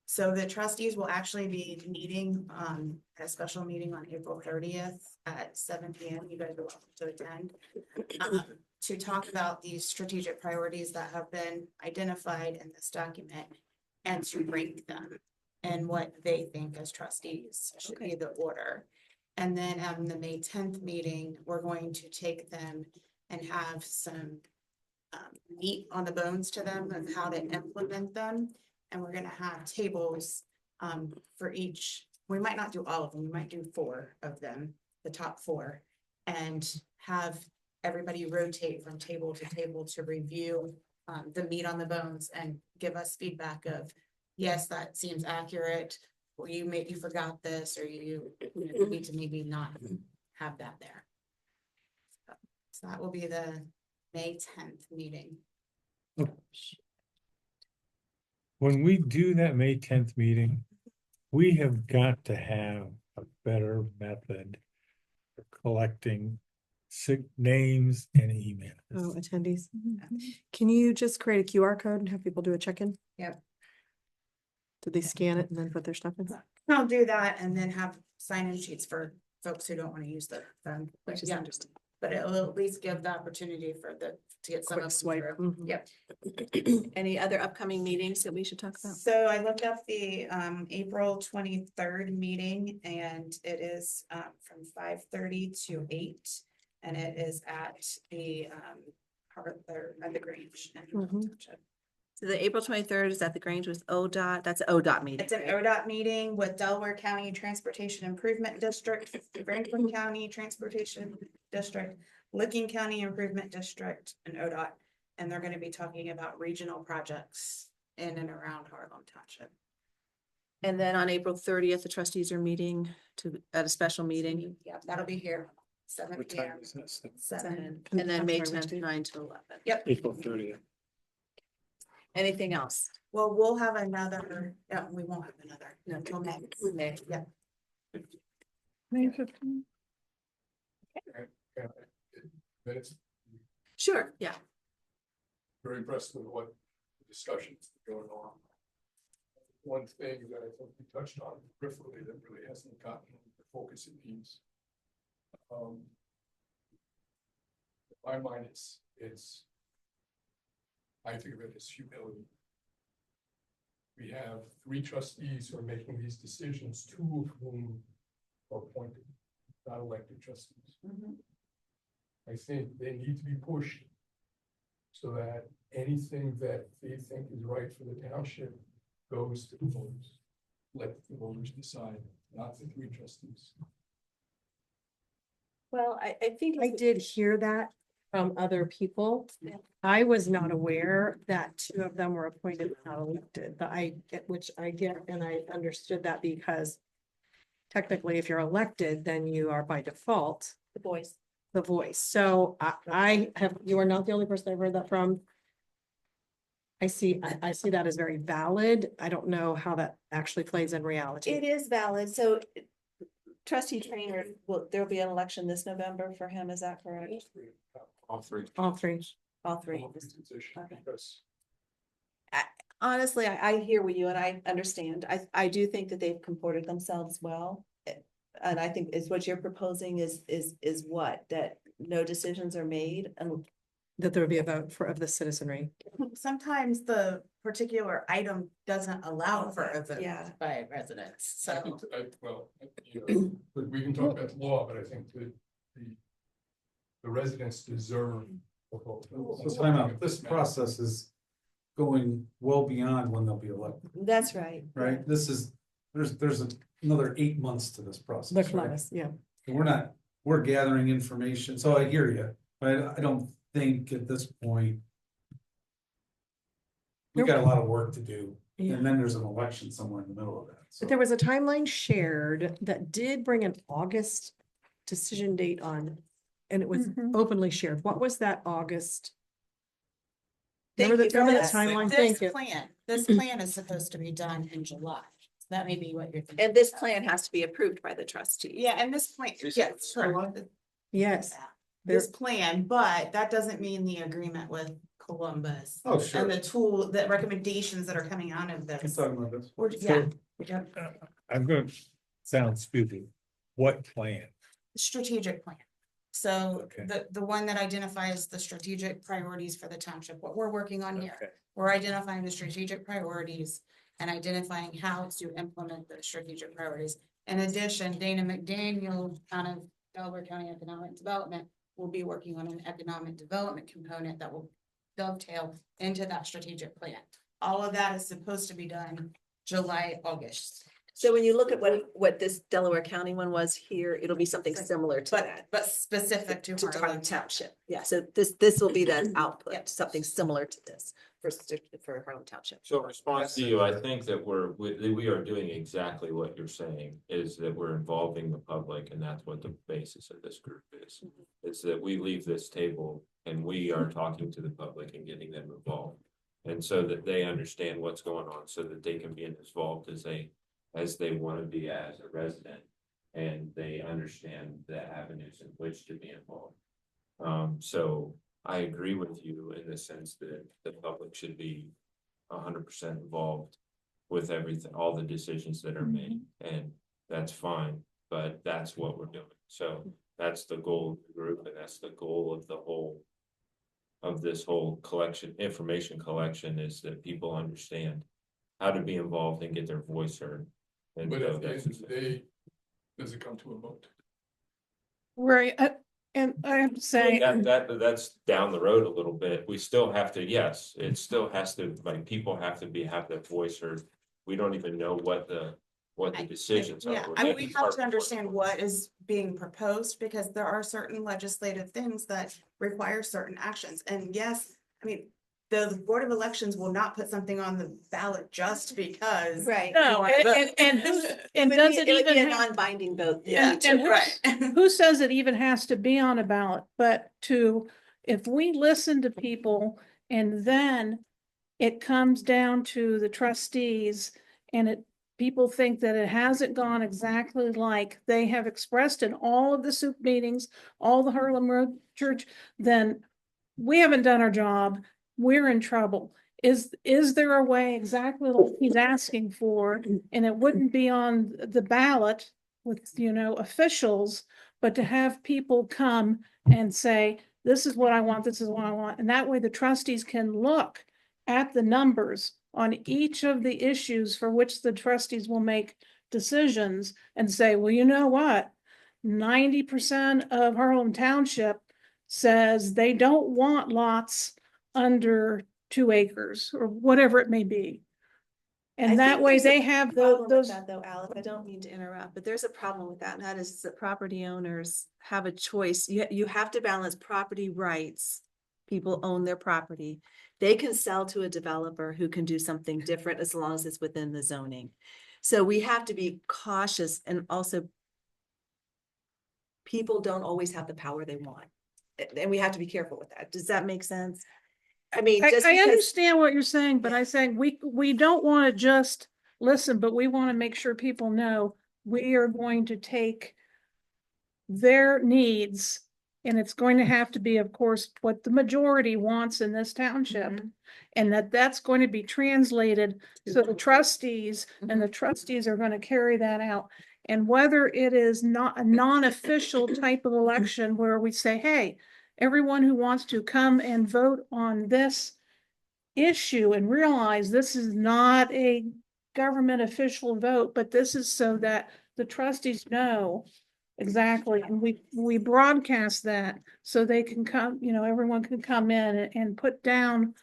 So the trustees will actually be meeting, at a special meeting on April 30th at 7 p.m. You guys are welcome to attend. To talk about these strategic priorities that have been identified in this document and to rank them and what they think as trustees should be the order. And then the May 10th meeting, we're going to take them and have some meat on the bones to them of how to implement them. And we're gonna have tables for each. We might not do all of them, we might do 4 of them, the top 4, and have everybody rotate from table to table to review the meat on the bones and give us feedback of, yes, that seems accurate, or you forgot this, or you need to maybe not have that there. So that will be the May 10th meeting. When we do that May 10th meeting, we have got to have a better method for collecting names and Oh, emails. attendees. Can you just create a QR code and have people do a check-in? Yep. Did they scan it and then put their stuff in? I'll do that and then have sign-in sheets for folks who don't want to use the phone. Which is Yeah. interesting. But it'll at least give the opportunity to get some Quick of them swipe. through. Mhm. Yep. Any other upcoming meetings that we should talk about? So I looked up the April 23rd meeting and it is from 5:30 to 8. And it is at the at the Grange. in Mhm. Township. So the April 23rd is at the Grange with ODOT. That's an ODOT meeting. It's an right? ODOT meeting with Delaware County Transportation Improvement District, Franklin County Transportation District, Licking County Improvement District, and ODOT. And they're gonna be talking about regional projects in and around Harlem Township. And then on April 30th, the trustees are meeting at a special meeting. Yeah, that'll be here, 7 What p.m. time is this? 7. And then May I'm sorry, 10th, Steve. 9 to 11. Yep, April 30th. Anything else? well, we'll have another, no, we won't have another. No. Till next. May. Yeah. May 15th. Minutes, Sure, yeah. very impressed with what the discussions going on. One thing that I think we touched on peripherally that really hasn't gotten the focus it needs. In my mind, it's. I think of it as humility. We have 3 trustees who are making these decisions, 2 of whom are appointed, not elected trustees. I think they need to be pushed so that anything that they think is right for the township goes to the voters. Let the voters decide, not the 3 trustees. Well, I think I did hear that from other people. Yeah. I was not aware that 2 of them were appointed, not elected, but I get, which I get, and I understood that because technically, if you're elected, then you are by default the boys. the voice. So I have, you are not the only person I've heard that from. I see that as very valid. I don't know how that actually plays in reality. It is valid. So trustee Trainer, there'll be an election this November for him. Is that correct? All 3. All 3. All 3. Position, Okay. because Honestly, I hear with you and I understand. I do think that they've comported themselves well. And I think is what you're proposing is what, that no decisions are made and That there would be a vote of the citizenry. Sometimes the particular item doesn't allow for a vote Yeah. by residents, I so. think, but we can talk about the law, but I think that the residents deserve a vote. So time out, this process is going well beyond when they'll be elected, that's right. right? This is, there's another 8 months to this The process, right? class, yeah. We're gathering information, so I hear you, but I don't think at this point. We've got a lot of work to do, Yeah. and then there's an election somewhere in the middle of that. So But there was a timeline shared that did bring an August decision date on, and it was Mhm. openly shared. What was that August? Thank Remember you the for remember that. the timeline? This Thank you. plan is supposed to be done in July. So that may be what you're thinking. And this plan has to be approved by the trustee. Yeah, and this plan, yes, correct. Yes. This plan, but that doesn't mean the agreement with Columbus. Oh, sure. And the tool, the recommendations that are coming out of Keep this. talking about this. Yeah, I'm going to sound stupid. What plan? strategic plan. So Okay. the one that identifies the strategic priorities for the township, what we're working on here. Okay. We're identifying the strategic priorities and identifying how to implement the strategic priorities. In addition, Dana McDaniel, out of Delaware County Economic Development, will be working on an economic development component that will dovetail into that strategic plan. All of that is supposed to be done July, August. So when you look at what this Delaware County one was here, it'll be something similar to that. But specific to To Harlan Harlem Township. Township. Yeah, so this will be the Yep. output, something similar to this for Harlem Township. So in response to you, I think that we are doing exactly what you're saying, is that we're involving the public, and that's what the basis of this group is. It's that we leave this table and we are talking to the public and getting them involved. And so that they understand what's going on, so that they can be as involved as they want to be as a resident. And they understand the avenues in which to be involved. So I agree with you in the sense that the public should be 100% involved with everything, all the decisions that are made, and that's fine, but that's what we're doing. So that's the goal of the group, and that's the goal of this whole collection, information collection, is that people understand how to be involved and get their voice heard. And But so at the that's end of the day, does it come to a vote? Right, And I have to say, That's down the road a little bit. We still have to, yes, it still has to, like, people have to have their voice heard. We don't even know what the decisions are. Yeah, We're I mean, getting we have to started. understand what is being proposed, because there are certain legislative things that require certain actions, and yes, I mean. The Board of Elections will not put something on the ballot just because. Right. no, and who's, and does it would be even a have? non-binding vote. Yeah, And right. who says it even has to be on a ballot, but if we listen to people and then it comes down to the trustees and people think that it hasn't gone exactly like they have expressed in all of the soup meetings, all the Harlem Road Church, then we haven't done our job. We're in trouble. Is there a way exactly like he's asking for, and it wouldn't be on the ballot with, officials, but to have people come and say, this is what I want, this is what I want, and that way the trustees can look at the numbers on each of the issues for which the trustees will make decisions and say, well, you know what? 90% of Harlem Township says they don't want lots under 2 acres or whatever it may be. And that way they have those. Though, Alice, I don't mean to interrupt, but there's a problem with that, and that is that property owners have a choice. You have to balance property rights. People own their property. They can sell to a developer who can do something different as long as it's within the zoning. So we have to be cautious, and also people don't always have the power they want. And we have to be careful with that. Does that make sense? I mean, just I because, understand what you're saying, but I'm saying we don't want to just listen, but we want to make sure people know we are going to take their needs, and it's going to have to be, of course, what the majority wants in this township. Mhm. And that's going to be translated to the trustees, and the trustees are going to carry that out. And whether it is not a non-official type of election where we say, hey, everyone who wants to come and vote on this issue and realize this is not a government official vote, but this is so that the trustees know exactly, and we broadcast that so they can come, everyone can come in and put down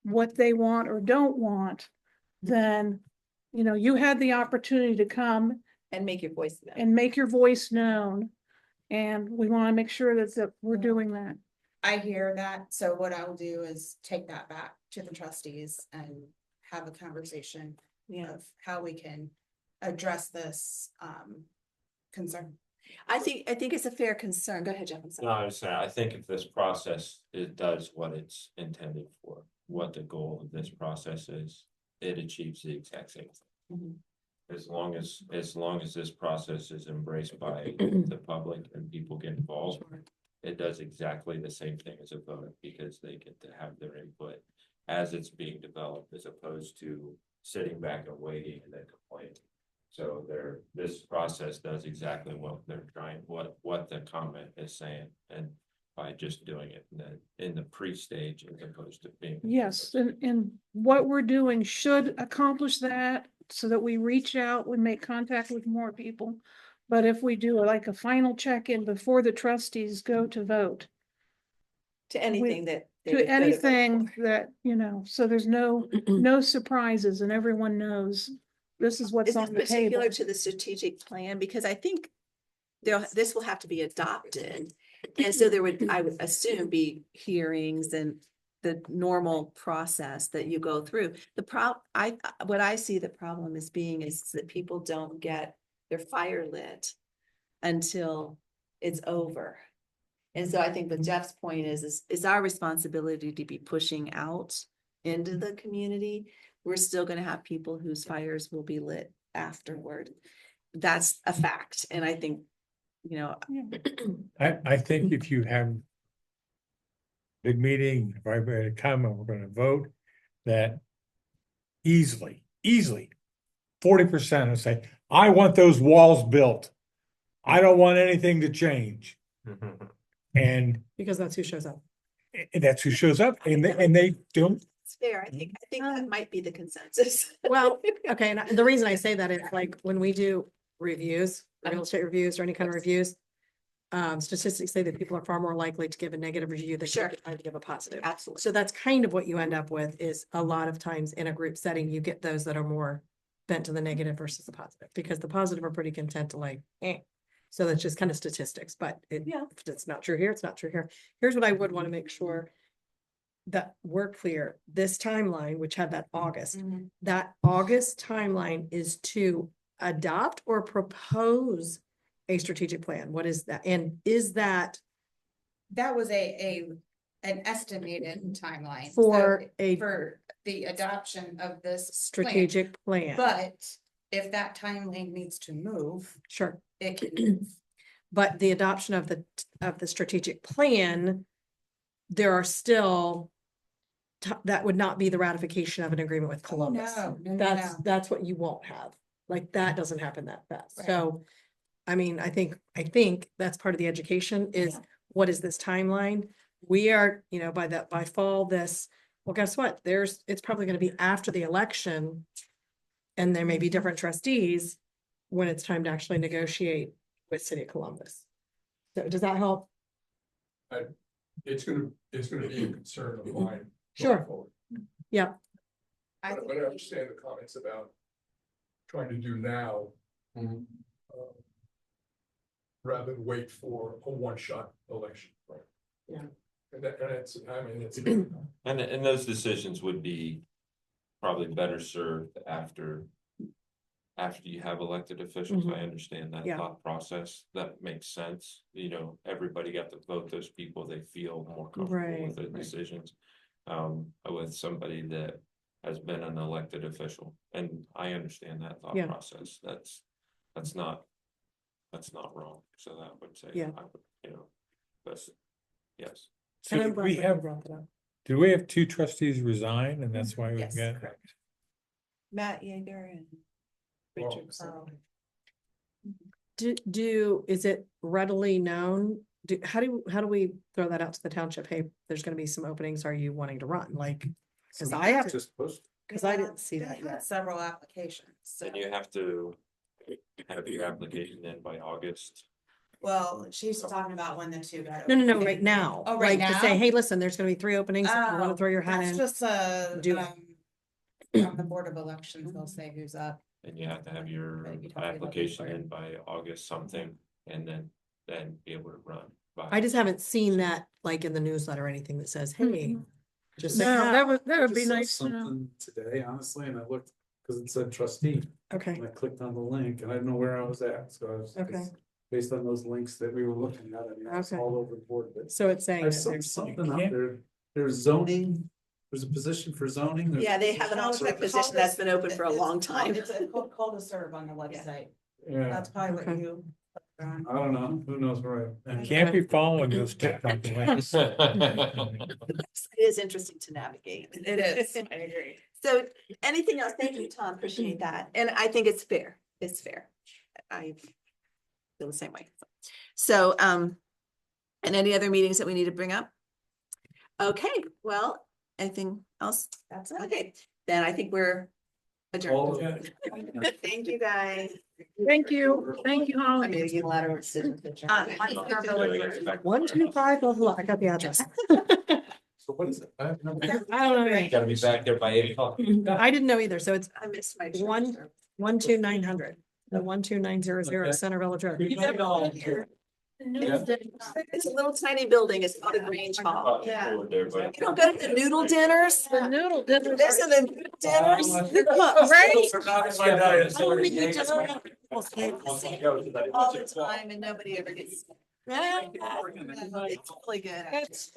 what they want or don't want, then, you had the opportunity to come and make your voice known. and make your voice known. And we want to make sure that we're doing that. I hear that, so what I will do is take that back to the trustees and have a conversation of how we can address this concern. I think it's a fair concern. Go ahead, Jeff. I'm sorry. No, I was saying, I think if this process, it does what it's intended for, what the goal of this process is, it achieves the exact same thing. Mhm. As long as this process is embraced by the public and people get involved, it does exactly the same thing as a vote, because they get to have their input as it's being developed, as opposed to sitting back and waiting and then complaining. So this process does exactly what they're trying, what the comment is saying, and by just doing it in the pre-stage as opposed to being. Yes, and what we're doing should accomplish that, so that we reach out, we make contact with more people. But if we do like a final check-in before the trustees go to vote, To anything that. they to would go vote anything for. that, so there's no surprises and everyone knows this is what's Is on this the table. particular to the strategic plan? Because I think this will have to be adopted. And so there would, I would assume, be hearings and the normal process that you go through. What I see the problem as being is that people don't get their fire lit until it's over. And so I think what Jeff's point is our responsibility to be pushing out into the community. We're still gonna have people whose fires will be lit afterward. That's a fact, and I think, I think if you have big meeting, if everybody come and we're gonna vote, that easily 40% will say, I want those walls built. I don't want anything to change. And Because that's who shows up. that's who shows up, and they don't. it's fair. I think that might be the consensus. Well, okay, and the reason I say that is like when we do reviews, real estate reviews or any kind of reviews, statistics say that people are far more likely to give a negative review than Sure. to give a positive. Absolutely. So that's kind of what you end up with is a lot of times in a group setting, you get those that are more bent to the negative versus the positive, because the positive are pretty content to like, eh. So that's just kind of statistics, but Yeah. if it's not true here, it's not true here. Here's what I would want to make sure that we're clear. This timeline, which had that August, Mhm. that August timeline is to adopt or propose a strategic plan. What is that? And is that That was an estimated timeline. for So a For the adoption of this. plan. strategic plan? But if that timeline needs to move, Sure. it can move. But the adoption of the strategic plan, there are still that would not be the ratification of an agreement with Columbus. no, That's what you won't have. Like, that doesn't happen that fast. Right. So, I mean, I think that's part of the education is Yeah. what is this timeline? We are, by fall well, guess what? It's probably gonna be after the election. And there may be different trustees when it's time to actually negotiate with City of Columbus. So does that help? It's gonna be a concern of mine. going Sure. forward. Yeah, I But think I understand the comments about trying to do now. Mhm. Rather than wait for a one-shot election, right? Yeah. And it's, I mean, it's. And those decisions would be probably better served after you have elected officials. I understand that Yeah. thought process. That makes sense. Everybody got to vote those people they feel more comfortable with the Right. decisions. With somebody that has been an elected official, and I understand that thought Yeah. process. That's not wrong. So that would say, Yeah. I would, that's, yes. So and I'm did glad we that you have, brought that up. did we have 2 trustees resign and that's why we Yes, got? correct. Matt Yeager and Richard Carl. Is it readily known? How do we throw that out to the township? Hey, there's gonna be some openings. Are you wanting to run? Like, cause I have, Just post. cause I Yeah, didn't see they that had yet. Several applications, so, And you have to have your application in by August. well, she's talking about when the two got. No, opened. right now. Oh, right Like to say, now? hey, listen, there's gonna be 3 openings. If you wanna Oh, throw your hat That's in. just do it. from the Board of Elections, they'll say who's up. And you have to have your But you'd have to let application people in. in by August something, and then be able to run. I just haven't seen that like in the newsletter or anything that says, hey, just so you No, know. that would be Just saw nice to know. something today, honestly, and I looked, because it said trustee, Okay, and I clicked on the link, and I didn't know where I was at, so I was. Okay. it's based on those links that we were looking at, I mean, it's Okay. all over the board, but so it's saying. I that saw there's- something out there, there's zoning, there's a position for zoning. there's- Yeah, they have an alternate position that's been open for a long time. It's a call to serve on the website. Yeah, That's probably what Okay. you. I don't know, who knows where You can't be following those TikTok links. It is interesting to navigate. It is, I agree. So anything else? Thank you, Tom. Appreciate that. And I think it's fair. It's fair. I feel the same way. So, and any other meetings that we need to bring up? Okay, well, anything else? That's it. Okay, then I think we're All adjourned. of Thank you, guys. Thank you, Holly. unilateral decision. 125 Lovelock. I got the address. So what is it? I don't know. Gotta be back there by 8 o'clock. I didn't know either. So it's I missed my. 12900, the 12900 Center Village Road. It's a little tiny building. It's called a Grange Hall. Yeah. You don't go to the noodle dinners? The noodle dinner. Listen, the noodle dinners. All the time and nobody ever gets. It's really good. That's